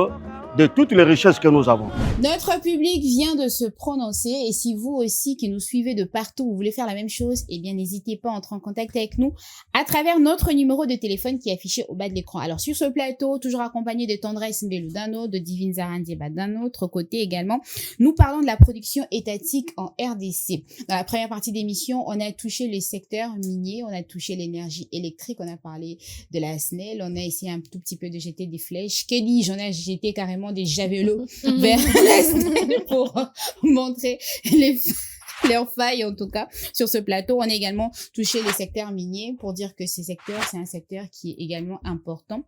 de toutes les richesses que nous avons. Notre public vient de se prononcer et si vous aussi qui nous suivez de partout, vous voulez faire la même chose, eh bien n'hésitez pas à entrer en contact avec nous à travers notre numéro de téléphone qui est affiché au bas de l'écran. Alors sur ce plateau, toujours accompagné de Tendresse Mbelou d'un autre, de Divine Zara Ndieba d'un autre côté également, nous parlons de la production étatique en RDC. Dans la première partie d'émission, on a touché les secteurs miniers, on a touché l'énergie électrique, on a parlé de la SNEL, on a essayé un tout petit peu de jeter des flèches. Que dis-je, on a jeté carrément des javelots vers la SNEL pour montrer leurs failles en tout cas sur ce plateau. On a également touché les secteurs miniers pour dire que ces secteurs, c'est un secteur qui est également important.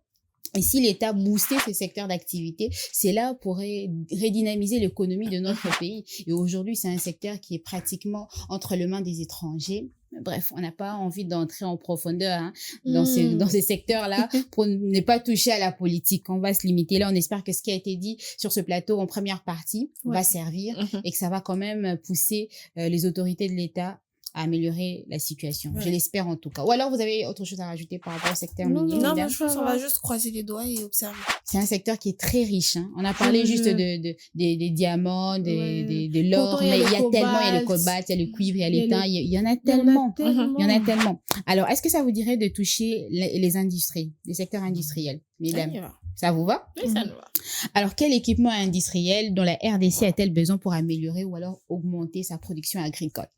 Et si l'État boostait ces secteurs d'activité, c'est là pour redynamiser l'économie de notre pays. Et aujourd'hui, c'est un secteur qui est pratiquement entre les mains des étrangers. Bref, on n'a pas envie d'entrer en profondeur dans ces secteurs-là pour ne pas toucher à la politique. On va se limiter là. On espère que ce qui a été dit sur ce plateau en première partie va servir et que ça va quand même pousser les autorités de l'État à améliorer la situation. Je l'espère en tout cas. Ou alors, vous avez autre chose à rajouter par rapport au secteur minier? Non, moi, je pense qu'on va juste croiser les doigts et observer. C'est un secteur qui est très riche. On a parlé juste des diamants, de l'or, mais il y a tellement, il y a le cobalt, il y a le cuivre, il y a l'étain, il y en a tellement. Il y en a tellement. Alors, est-ce que ça vous dirait de toucher les industries, les secteurs industriels, mesdames? Ça vous va? Oui, ça nous va. Alors, quel équipement industriel dont la RDC a-t-elle besoin pour améliorer ou alors augmenter sa production agricole?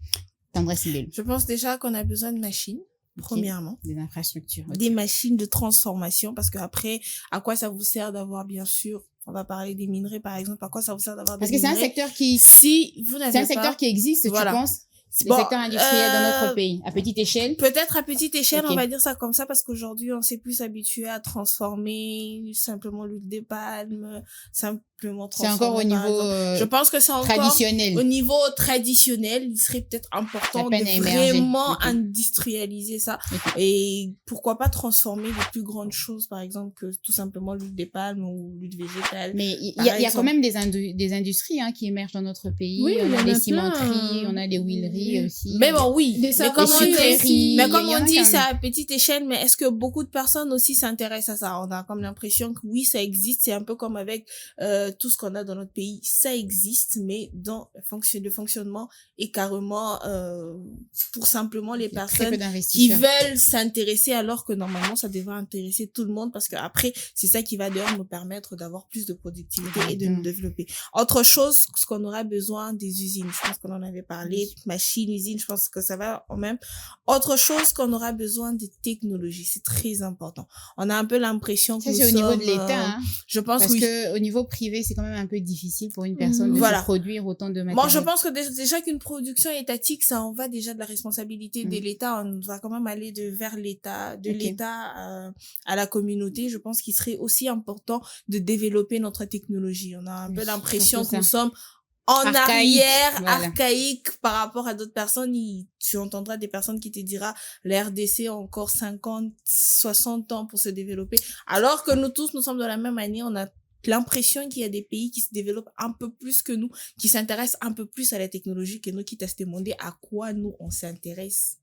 Tendresse Mbelou. Je pense déjà qu'on a besoin de machines, premièrement. Des infrastructures. Des machines de transformation, parce que après, à quoi ça vous sert d'avoir, bien sûr, on va parler des minerais, par exemple, à quoi ça vous sert d'avoir des minerais? Parce que c'est un secteur qui... Si vous n'avez pas... C'est un secteur qui existe, tu penses? Le secteur industriel dans notre pays, à petite échelle? Peut-être à petite échelle, on va dire ça comme ça, parce qu'aujourd'hui, on s'est plus habitué à transformer simplement l'huile de palme, simplement transformer. C'est encore au niveau je pense que c'est encore traditionnel. Au niveau traditionnel, il serait peut-être important de vraiment industrialiser ça. Et pourquoi pas transformer les plus grandes choses, par exemple, que tout simplement l'huile de palme ou l'huile végétale. Mais il y a quand même des industries qui émergent dans notre pays. Oui, on a des cimenteries, on a des huileries aussi. Mais bon, oui. Mais comme on dit, c'est à à petite échelle, mais est-ce que beaucoup de personnes aussi s'intéressent à ça? On a comme l'impression que oui, ça existe. C'est un peu comme avec tout ce qu'on a dans notre pays. Ça existe, mais dans le fonctionnement est carrément pour simplement les personnes qui veulent s'intéresser, alors que normalement, ça devrait intéresser tout le monde, parce que après, c'est ça qui va d'ailleurs nous permettre d'avoir plus de productivité et de nous développer. Autre chose, ce qu'on aura besoin, des usines. Je pense qu'on en avait parlé. Machines, usines, je pense que ça va au même. Autre chose qu'on aura besoin, des technologies. C'est très important. On a un peu l'impression que c'est au niveau de l'État. Je pense parce que au niveau privé, c'est quand même un peu difficile pour une personne de se produire autant de matériel. Moi, je pense que déjà qu'une production étatique, ça en va déjà de la responsabilité de l'État. On va quand même aller vers l'État, l'État à la communauté. Je pense qu'il serait aussi important de développer notre technologie. On a un peu l'impression que nous sommes en archaïque par rapport à d'autres personnes. Tu entendras des personnes qui te dira la RDC a encore 50, 60 ans pour se développer. Alors que nous tous, nous sommes dans la même année, on a l'impression qu'il y a des pays qui se développent un peu plus que nous, qui s'intéressent un peu plus à la technologie que nous, qui à se demander à quoi nous on s'intéresse.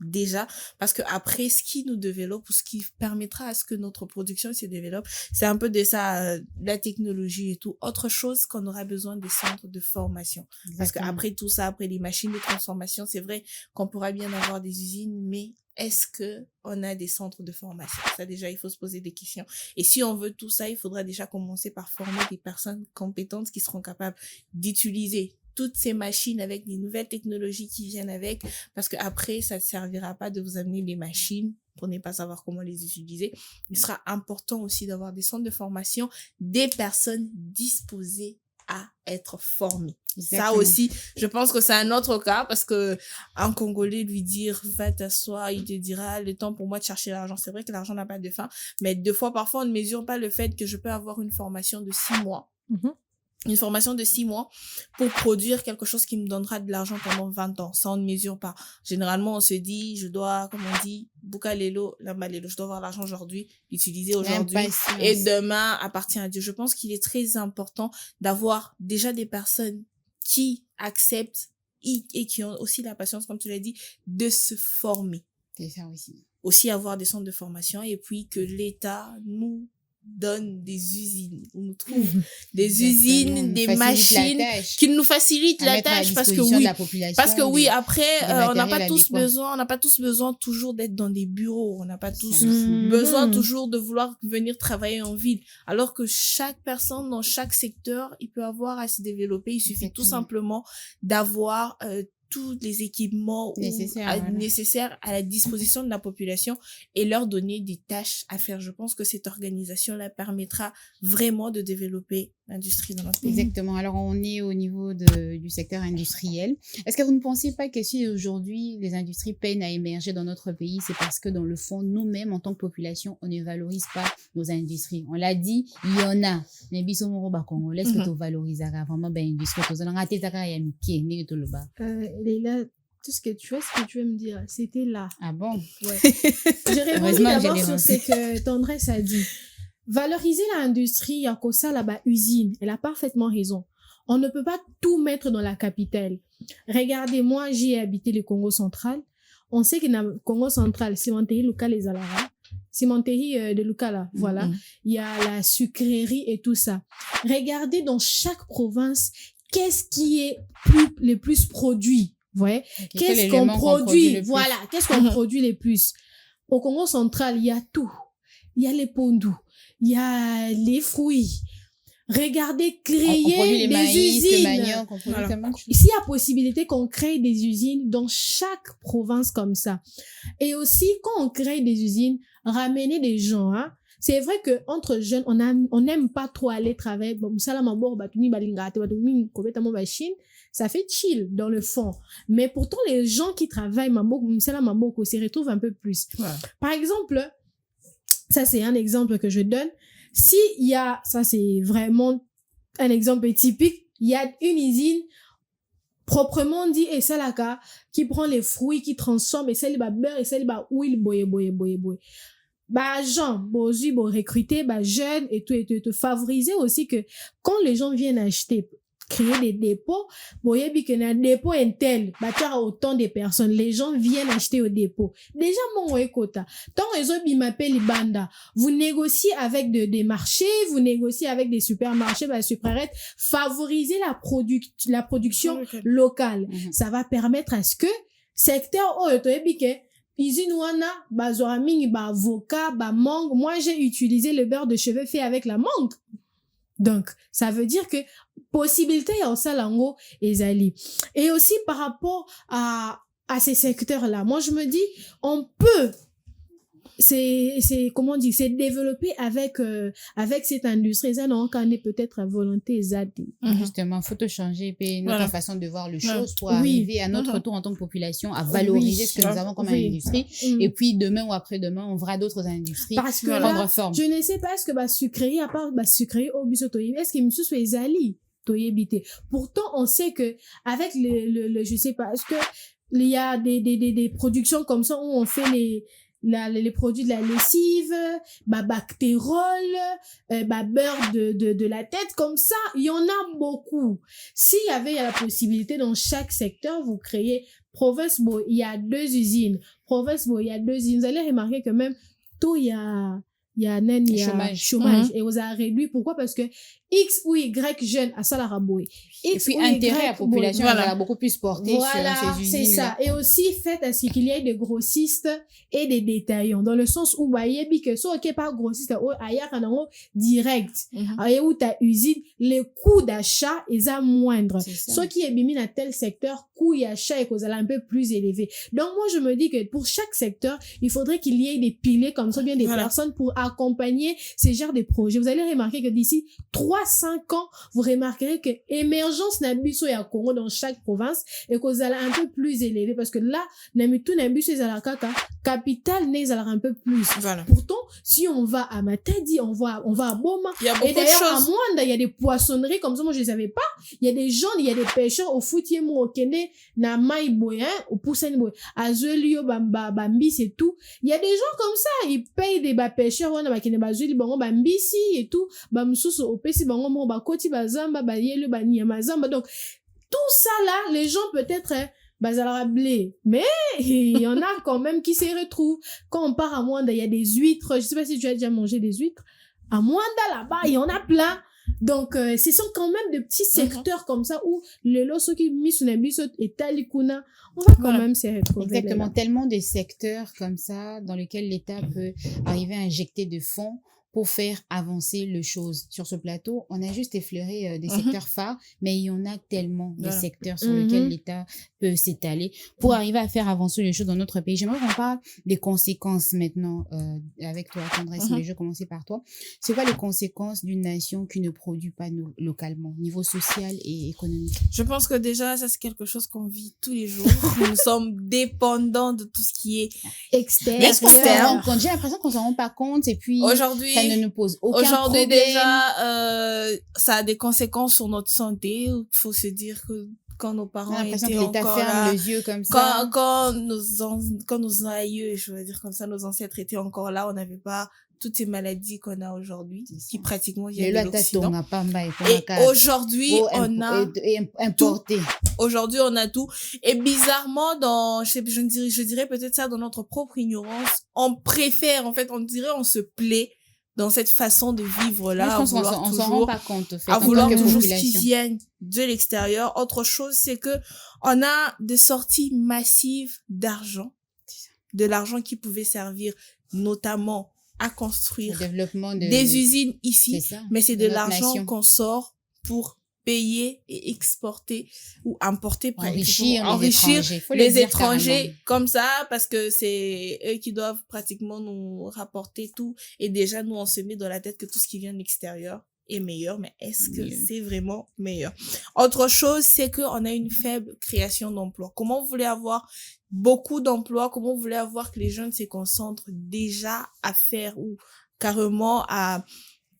Déjà, parce que après, ce qui nous développe ou ce qui permettra à ce que notre production se développe, c'est un peu de ça, la technologie et tout. Autre chose qu'on aura besoin des centres de formation. Exactement. Parce qu'après tout ça, après les machines de transformation, c'est vrai qu'on pourra bien avoir des usines, mais est-ce que on a des centres de formation? Ça, déjà, il faut se poser des questions. Et si on veut tout ça, il faudra déjà commencer par former des personnes compétentes qui seront capables d'utiliser toutes ces machines avec des nouvelles technologies qui viennent avec, parce que après, ça ne servira pas de vous amener des machines pour ne pas savoir comment les utiliser. Il sera important aussi d'avoir des centres de formation, des personnes disposées à être formées. Exactement. Ça aussi, je pense que c'est un autre cas, parce que un Congolais lui dire va t'asseoir, il te dira le temps pour moi de chercher l'argent. C'est vrai que l'argent n'a pas de fin, mais parfois on ne mesure pas le fait que je peux avoir une formation de 6 mois. Une formation de 6 mois pour produire quelque chose qui me donnera de l'argent pendant 20 ans. Ça, on ne mesure pas. Généralement, on se dit, je dois, comme on dit, Bukalelo, Lambalelo, je dois avoir l'argent aujourd'hui, l'utiliser aujourd'hui, et demain appartient à Dieu. Je pense qu'il est très important d'avoir déjà des personnes qui acceptent et qui ont aussi la patience, comme tu l'as dit, de se former. C'est ça aussi. Aussi avoir des centres de formation, et puis que l'État nous donne des usines, on nous trouve des usines, des machines qui nous facilitent la tâche, parce que oui, après on n'a pas tous besoin toujours d'être dans des bureaux, on n'a pas tous besoin toujours de vouloir venir travailler en ville, alors que chaque personne dans chaque secteur, il peut avoir à se développer. Il suffit tout simplement d'avoir tous les équipements nécessaires à la disposition de la population et leur donner des tâches à faire. Je pense que cette organisation-là permettra vraiment de développer l'industrie dans notre pays. Exactement. Alors, on est au niveau du secteur industriel. Est-ce que vous ne pensez pas que si aujourd'hui les industries peinent à émerger dans notre pays, c'est parce que dans le fond, nous-mêmes, en tant que population, on ne valorise pas nos industries. On l'a dit, il y en a. Mais biso moro ba congolais, est-ce que tu valorises vraiment ben industrie? Leila, tout ce que tu veux me dire, c'était là. Ah bon? Ouais. J'ai répondu d'abord sur ce que Tendresse a dit. Valoriser l'industrie, Yakosa, là-bas, usine, elle a parfaitement raison. On ne peut pas tout mettre dans la capitale. Regardez, moi, j'ai habité le Congo central. On sait que dans le Congo central, cimenterie Luka les Alara, cimenterie de Luka là, voilà. Il y a la sucrerie et tout ça. Regardez dans chaque province, qu'est-ce qui est le plus produit, vous voyez? Qu'est-ce qu'on produit? Voilà, qu'est-ce qu'on produit le plus? Au Congo central, il y a tout. Il y a les pondous. Il y a les fruits. Regardez, créer des usines. S'il y a possibilité qu'on crée des usines dans chaque province comme ça. Et aussi, quand on crée des usines, ramener des gens, hein. C'est vrai que entre jeunes, on n'aime pas trop aller travailler. Ça fait chill dans le fond. Mais pourtant, les gens qui travaillent, se retrouvent un peu plus. Ouais. Par exemple, ça, c'est un exemple que je donne. Si il y a, ça, c'est vraiment un exemple typique, il y a une usine proprement dit, et ça, là, qui prend les fruits, qui transforme, et ça, il va beurre, et ça, il va huile, boye. Bah, gens, bozu, recruter, jeunes, et tout, favoriser aussi que quand les gens viennent acheter, créer des dépôts, un dépôt intel, autant de personnes, les gens viennent acheter au dépôt. Déjà, mon écota, tant les autres m'appellent banda, vous négociez avec des marchés, vous négociez avec des supermarchés, favoriser la production locale. Ça va permettre à ce que secteur usine wana, bazora mingi, avocat, mangue. Moi, j'ai utilisé le beurre de cheveux fait avec la mangue. Donc, ça veut dire que possibilité en salango et zali. Et aussi par rapport à ces secteurs-là, moi je me dis, on peut c'est développer avec cette industrie. Ça n'a qu'à peut-être à volonté zadi. Justement, faut te changer notre façon de voir les choses pour arriver à notre tour en tant que population à valoriser ce que nous avons comme industrie. Et puis demain ou après-demain, on verra d'autres industries prendre forme. Je ne sais pas ce que sucrerie à part sucrerie au bisotoï. Est-ce qu'il me sous zali pourtant on sait que avec le je sais pas, est-ce que il y a des productions comme ça où on fait les produits de la lessive, bactérol, beurre de la tête, comme ça, il y en a beaucoup. S'il y avait la possibilité dans chaque secteur, vous créez province, il y a 2 usines. Province, il y a 2 usines. Vous allez remarquer que même tout, il y a chômage. Et vous avez réduit. Pourquoi? Parce que X ou Y jeunes à Salaraboué. Et puis intérêt à la population, elle a beaucoup plus porté sur ces usines. C'est ça. Et aussi, faites à ce qu'il y ait des grossistes et des détaillants. Dans le sens où, yebi que so, ok, pas grossiste, ailleurs, en direct. Ailleurs où ta usine, les coûts d'achat, ils sont moindres. Ceux qui est bimé dans tel secteur, coûts d'achat et cause un peu plus élevé. Donc, moi, je me dis que pour chaque secteur, il faudrait qu'il y ait des piliers comme ça, bien des personnes pour accompagner ces genres de projets. Vous allez remarquer que d'ici 3-5 ans, vous remarquerez que émergence n'abuso ya Congo dans chaque province et que vous allez un peu plus élevé parce que là, n'abitou n'abuso ya kaka, capitale n'est un peu plus. Voilà. Pourtant, si on va à Matadi, on va à Boma. Il y a beaucoup de choses. À Mwanda, il y a des poissonneries comme ça, moi je les savais pas. Il y a des gens, il y a des pêcheurs au foutier mo okende na mai boya, au poussani boya, à Zuelio bambi c'est tout. Il y a des gens comme ça, ils payent des pêcheurs wana bakene bazuli bango bambisi et tout, bamsusu opesi bango mo bakoti bazamba bayelo banyama zamba. Donc tout ça là, les gens peut-être blé, mais il y en a quand même qui s'y retrouvent. Quand on part à Mwanda, il y a des huîtres. Je sais pas si tu as déjà mangé des huîtres. À Mwanda là-bas, il y en a plein. Donc ce sont quand même de petits secteurs comme ça où le loso qui mis sur et talikuna, on va quand même s'y retrouver. Exactement, tellement de secteurs comme ça dans lesquels l'État peut arriver à injecter de fonds pour faire avancer les choses. Sur ce plateau, on a juste effleuré des secteurs phares, mais il y en a tellement de secteurs sur lesquels l'État peut s'étaler pour arriver à faire avancer les choses dans notre pays. J'aimerais qu'on parle des conséquences maintenant avec toi, Tendresse, mais je vais commencer par toi. C'est quoi les conséquences d'une nation qui ne produit pas localement, niveau social et économique? Je pense que déjà, ça c'est quelque chose qu'on vit tous les jours. Nous sommes dépendants de tout ce qui est externe. J'ai l'impression qu'on s'en rend pas compte et puis aujourd'hui, ça ne nous pose aucun aujourd'hui problème. déjà, ça a des conséquences sur notre santé. Il faut se dire que quand nos parents étaient encore là, les yeux comme ça. Quand nos aïeux, je veux dire comme ça, nos ancêtres étaient encore là, on n'avait pas toutes ces maladies qu'on a aujourd'hui, qui pratiquement viennent de l'Occident. Et aujourd'hui, on a importé. Aujourd'hui, on a tout. Et bizarrement, je dirais peut-être ça dans notre propre ignorance, on préfère, en fait, on se plaît dans cette façon de vivre là, on s'en rend pas compte, à vouloir toujours ce qui viennent de l'extérieur. Autre chose, c'est que on a des sorties massives d'argent, de l'argent qui pouvait servir notamment à construire des usines ici, mais c'est de l'argent qu'on sort pour payer et exporter ou importer, enrichir les étrangers comme ça, parce que c'est eux qui doivent pratiquement nous rapporter tout. Et déjà, nous, on se met dans la tête que tout ce qui vient de l'extérieur est meilleur, mais est-ce que c'est vraiment meilleur? Autre chose, c'est qu'on a une faible création d'emplois. Comment vous voulez avoir beaucoup d'emplois? Comment vous voulez avoir que les jeunes se concentrent déjà à faire ou carrément à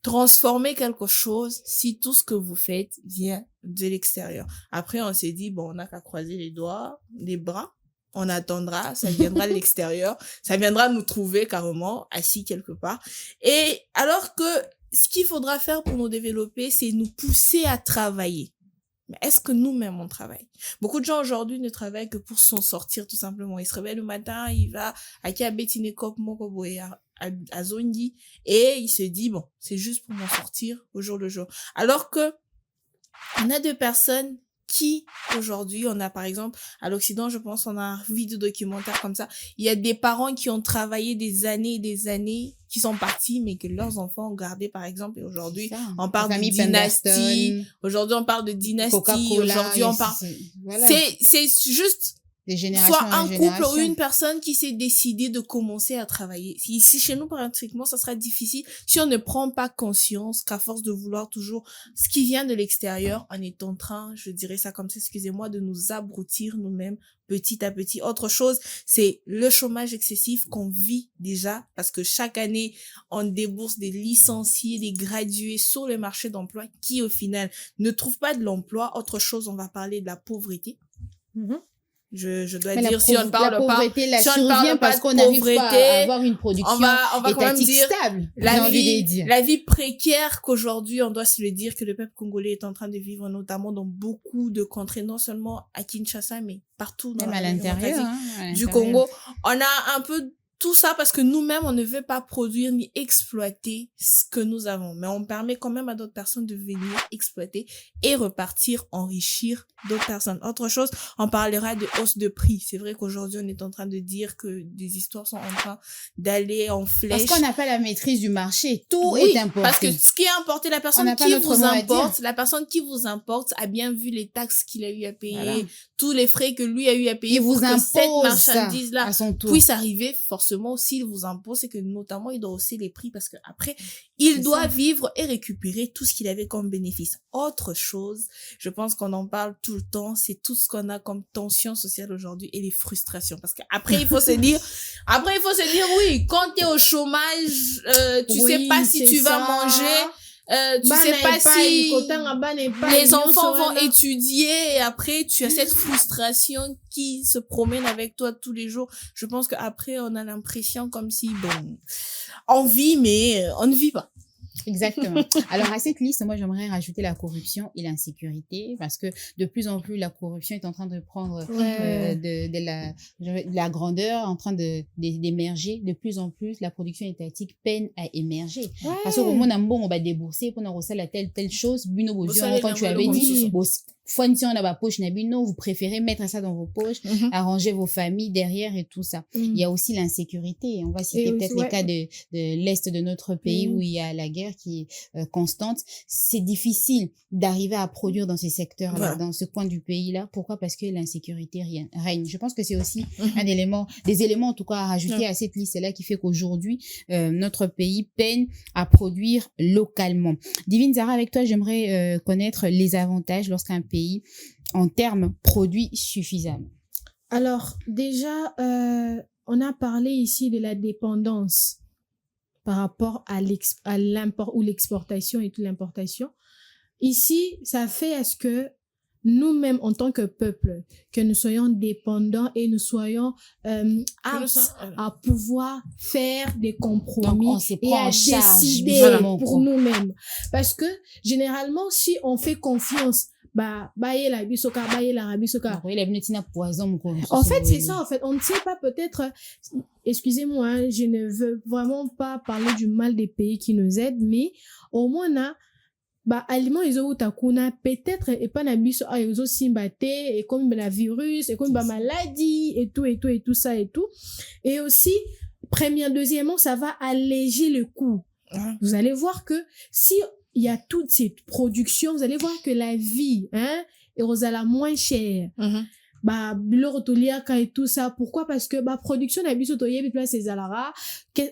transformer quelque chose si tout ce que vous faites vient de l'extérieur? Après, on s'est dit, bon, on n'a qu'à croiser les doigts, les bras. On attendra, ça viendra de l'extérieur. Ça viendra nous trouver carrément assis quelque part. Et alors que ce qu'il faudra faire pour nous développer, c'est nous pousser à travailler. Mais est-ce que nous-mêmes, on travaille? Beaucoup de gens aujourd'hui ne travaillent que pour s'en sortir, tout simplement. Il se réveille le matin, il va à Kiabetinekop, Mokoboé, à Zongi, et il se dit, bon, c'est juste pour m'en sortir au jour le jour. Alors que, on a des personnes qui, aujourd'hui, on a par exemple, à l'Occident, je pense, on a un vidéo documentaire comme ça. Il y a des parents qui ont travaillé des années et des années, qui sont partis, mais que leurs enfants ont gardé, par exemple. Et aujourd'hui, on parle de dynastie. Aujourd'hui, on parle de dynastie. Aujourd'hui, on parle... C'est juste... soit un couple ou une personne qui s'est décidé de commencer à travailler. Ici, chez nous, pratiquement, ça sera difficile si on ne prend pas conscience qu'à force de vouloir toujours ce qui vient de l'extérieur, on est en train, je dirais ça comme ça, excusez-moi, de nous abrutir nous-mêmes petit à petit. Autre chose, c'est le chômage excessif qu'on vit déjà, parce que chaque année, on débourse des licenciés, des gradués sur le marché d'emploi qui, au final, ne trouvent pas de l'emploi. Autre chose, on va parler de la pauvreté. Je dois dire, si on ne parle pas de pauvreté, à avoir une production on va quand même dire stable, la vie précaire qu'aujourd'hui, on doit se le dire, que le peuple congolais est en train de vivre, notamment dans beaucoup de contrées, non seulement à Kinshasa, mais partout dans même à l'intérieur du Congo. On a un peu tout ça parce que nous-mêmes, on ne veut pas produire ni exploiter ce que nous avons. Mais on permet quand même à d'autres personnes de venir exploiter et repartir, enrichir d'autres personnes. Autre chose, on parlera de hausse de prix. C'est vrai qu'aujourd'hui, on est en train de dire que des histoires sont en train d'aller en flèche. Parce qu'on n'a pas la maîtrise du marché. Tout est importé. Parce que ce qui est importé, la personne qui vous importe a bien vu les taxes qu'il a eu à payer, tous les frais que lui a eu à payer pour que cette marchandise-là puisse arriver. Forcément, s'il vous impose, c'est que notamment, il doit hausser les prix parce que après, il doit vivre et récupérer tout ce qu'il avait comme bénéfice. Autre chose, je pense qu'on en parle tout le temps, c'est tout ce qu'on a comme tension sociale aujourd'hui et les frustrations. Parce qu'après, il faut se dire, oui, quand t'es au chômage, tu sais pas si tu vas manger, tu sais pas si les enfants vont étudier, et après tu as cette frustration qui se promène avec toi tous les jours. Je pense qu'après on a l'impression comme si on vit mais on ne vit pas. Exactement. Alors, à cette liste, moi, j'aimerais rajouter la corruption et l'insécurité parce que de plus en plus, la corruption est en train de prendre de la grandeur, en train d'émerger. De plus en plus, la production étatique peine à émerger. Parce que au moment on va débourser pour nous recevoir telle chose. Quand tu avais dit, fournissez dans la poche, non, vous préférez mettre ça dans vos poches, arranger vos familles derrière et tout ça. Il y a aussi l'insécurité. On va citer peut-être les cas de l'Est de notre pays où il y a la guerre qui est constante. C'est difficile d'arriver à produire dans ces secteurs-là, dans ce coin du pays-là. Pourquoi? Parce que l'insécurité règne. Je pense que c'est aussi des éléments en tout cas à rajouter à cette liste-là qui fait qu'aujourd'hui, notre pays peine à produire localement. Divine Zara, avec toi, j'aimerais connaître les avantages lorsqu'un pays, en termes, produit suffisamment. Alors, déjà, on a parlé ici de la dépendance par rapport à l'import ou l'exportation et l'importation. Ici, ça fait à ce que nous-mêmes, en tant que peuple, que nous soyons dépendants et nous soyons aptes à pouvoir faire des compromis et à décider pour nous-mêmes. Parce que, généralement, si on fait confiance, en fait, c'est ça, en fait. On ne sait pas peut-être, excusez-moi, hein, je ne veux vraiment pas parler du mal des pays qui nous aident, mais au moins, aliments peut-être et pas na biso ayozo simbate et comme la virus et comme maladie et tout ça et tout. Et aussi, deuxièmement, ça va alléger le coût. Vous allez voir que si il y a toute cette production, vous allez voir que la vie, est moins chère. Et tout ça. Pourquoi? Parce que, production,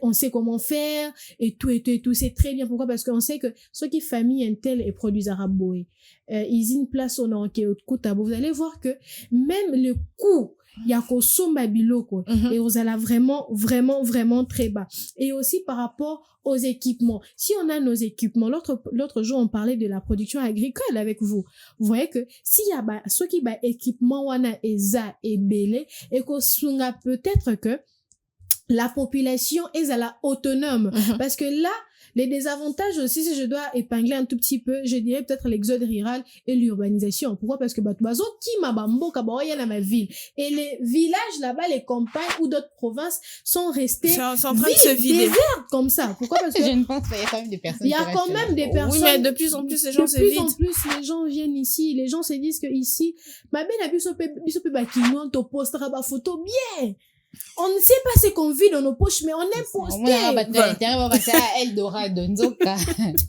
on sait comment faire, et tout. C'est très bien. Pourquoi? Parce qu'on sait que ceux qui famille un tel et produisent araboé, ils ont une place au nom qui est au Koutabo. Vous allez voir que même le coût, il y a qu'au somba biloko, et vous allez vraiment très bas. Et aussi par rapport aux équipements. Si on a nos équipements, l'autre jour, on parlait de la production agricole avec vous. Vous voyez que s'il y a ceux qui équipement wana eza et belé, et qu'on sunga peut-être que la population est à la autonome. Parce que là, les désavantages aussi, si je dois épingler un tout petit peu, je dirais peut-être l'exode rural et l'urbanisation. Pourquoi? Parce que bazo qui m'a bamboka dans ma ville. Et les villages là-bas, les campagnes ou d'autres provinces sont restés en train de se vider. Déserts comme ça. Pourquoi? Parce que je ne pense pas, il y a quand même des personnes. Il y a quand même des personnes. Oui, mais de plus en plus, les gens se vident. De plus en plus, les gens viennent ici. Les gens se disent que ici, ma belle a biso pe bakino, to postera ba photo bien. On ne sait pas ce qu'on vit dans nos poches, mais on aime poster.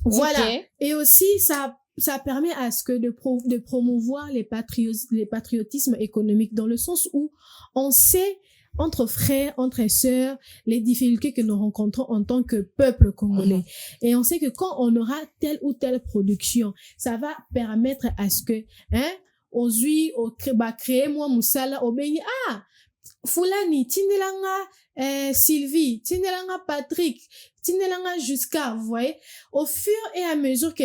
Voilà. Et aussi, ça permet à ce que de promouvoir les patriotismes économiques dans le sens où on sait entre frères, entre sœurs, les difficultés que nous rencontrons en tant que peuple congolais. Et on sait que quand on aura telle ou telle production, ça va permettre à ce que, créer moi moussala au béni, Fulani, tindelanga Sylvie, tindelanga Patrick, tindelanga jusqu'à, vous voyez, au fur et à mesure que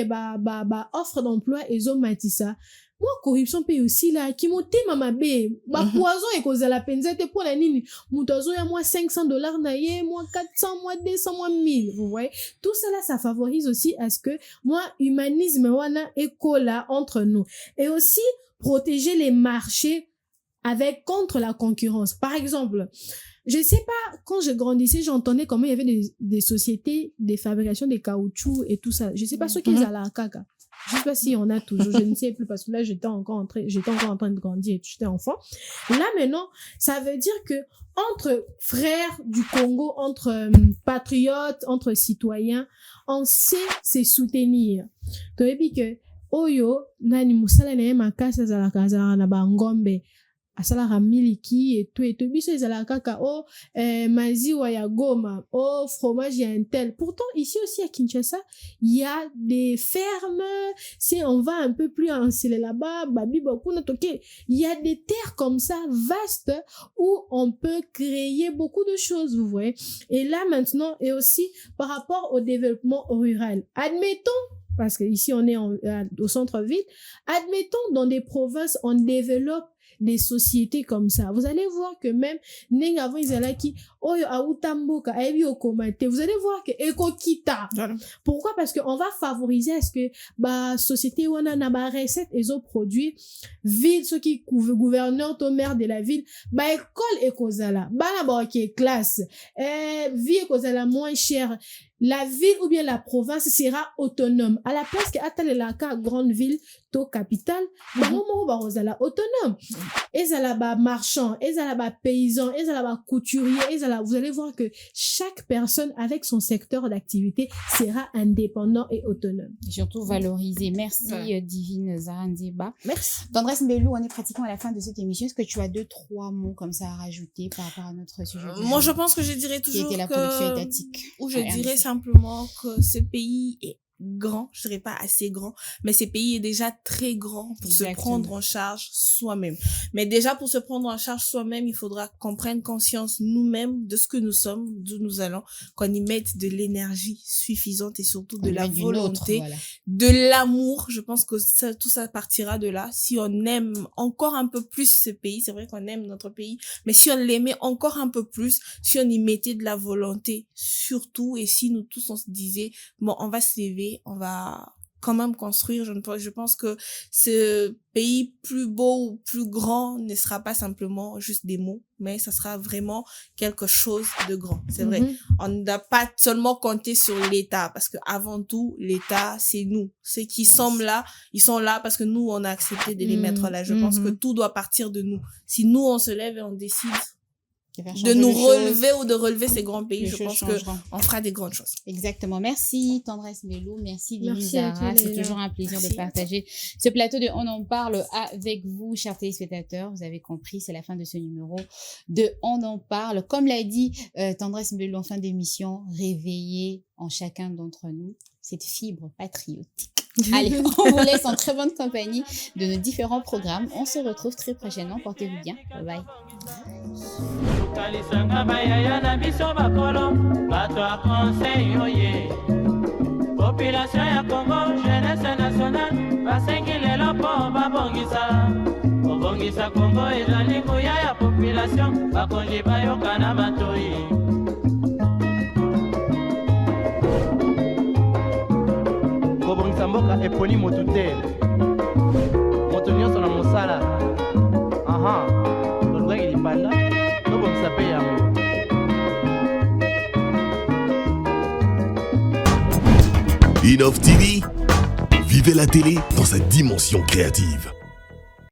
offre d'emploi et matissa, moi corruption paye aussi là qui monte mama bé poison et cause la penzete pour la nini mutazo ya moi $500 na ye moi 400 moi 200 moi 1000, vous voyez, tout cela ça favorise aussi à ce que moi humanisme wana écola entre nous et aussi protéger les marchés contre la concurrence. Par exemple, je sais pas, quand je grandissais, j'entendais comment il y avait des sociétés, des fabrications de caoutchouc et tout ça. Je sais pas ce qu'ils allaient à caca. Je sais pas si on a toujours, je ne sais plus parce que là, j'étais encore en train de grandir et j'étais enfant. Là, maintenant, ça veut dire que entre frères du Congo, entre patriotes, entre citoyens, on sait se soutenir. Tu as dit que, oyo, nani musala na makasa zala na bangombe. Asala miliki et tout biso ezala kaka maziwa ya Goma fromage ya Intel. Pourtant ici aussi à Kinshasa il y a des fermes. Si on va un peu plus enceler là-bas il y a des terres comme ça vastes où on peut créer beaucoup de choses, vous voyez. Et là maintenant, et aussi par rapport au développement rural, admettons, parce que ici on est au centre-ville, admettons dans des provinces on développe des sociétés comme ça. Vous allez voir que même avant Izalaki oyo autamboka ayebi okomate, vous allez voir que ekokita. Pourquoi? Parce que on va favoriser à ce que société wana na ba recette ezo produit ville ceux qui gouverneur to maire de la ville école ekozala bana ba classe vie ekozala moins cher la ville ou bien la province sera autonome. À la place que Atalelaka, grande ville, to capitale, bango barozala autonome. Ezala ba marchand, ezala ba paysan, ezala ba couturier, ezala, vous allez voir que chaque personne avec son secteur d'activité sera indépendant et autonome. Et surtout valorisé. Merci Divine Zarandiba. Merci. Tendresse Mbelou, on est pratiquement à la fin de cette émission. Est-ce que tu as 2-3 mots comme ça à rajouter par rapport à notre sujet? Moi, je pense que je dirais toujours qui était la production étatique. Ou je dirais simplement que ce pays est grand, je dirais pas assez grand, mais ce pays est déjà très grand pour se prendre en charge soi-même. Mais déjà, pour se prendre en charge soi-même, il faudra qu'on prenne conscience nous-mêmes de ce que nous sommes, d'où nous allons, qu'on y mette de l'énergie suffisante et surtout de la volonté, de l'amour. Je pense que ça, tout ça partira de là. Si on aime encore un peu plus ce pays, c'est vrai qu'on aime notre pays, mais si on l'aimait encore un peu plus, si on y mettait de la volonté surtout, et si nous tous on se disait, bon, on va se lever, on va quand même construire. Je pense que ce pays plus beau ou plus grand ne sera pas simplement juste des mots, mais ça sera vraiment quelque chose de grand. C'est vrai. On ne doit pas seulement compter sur l'État, parce que avant tout, l'État, c'est nous. Ceux qui sont là, ils sont là parce que nous, on a accepté de les mettre là. Je pense que tout doit partir de nous. Si nous, on se lève et on décide de nous relever ou de relever ces grands pays, je pense qu'on fera des grandes choses. Exactement. Merci Tendresse Mbelou, merci Divine. C'est toujours un plaisir de partager ce plateau de On en parle avec vous, chers téléspectateurs. Vous avez compris, c'est la fin de ce numéro de On en parle. Comme l'a dit Tendresse Mbelou en fin d'émission, réveillez en chacun d'entre nous cette fibre patriotique. Allez, on vous laisse en très bonne compagnie de nos différents programmes. On se retrouve très prochainement. Portez-vous bien. Bye bye. Population ya Congo, jeunesse nationale, basengilelo po babongisa. Bobongisa Congo ezali kuya ya population, bakonzi bayoka na matoi. Kobongisa mboka eponi motu te. Moto nyonso na mosala. Tolukaki lipanda, tobongisa pe yango. Innov TV, vivez la télé dans sa dimension créative.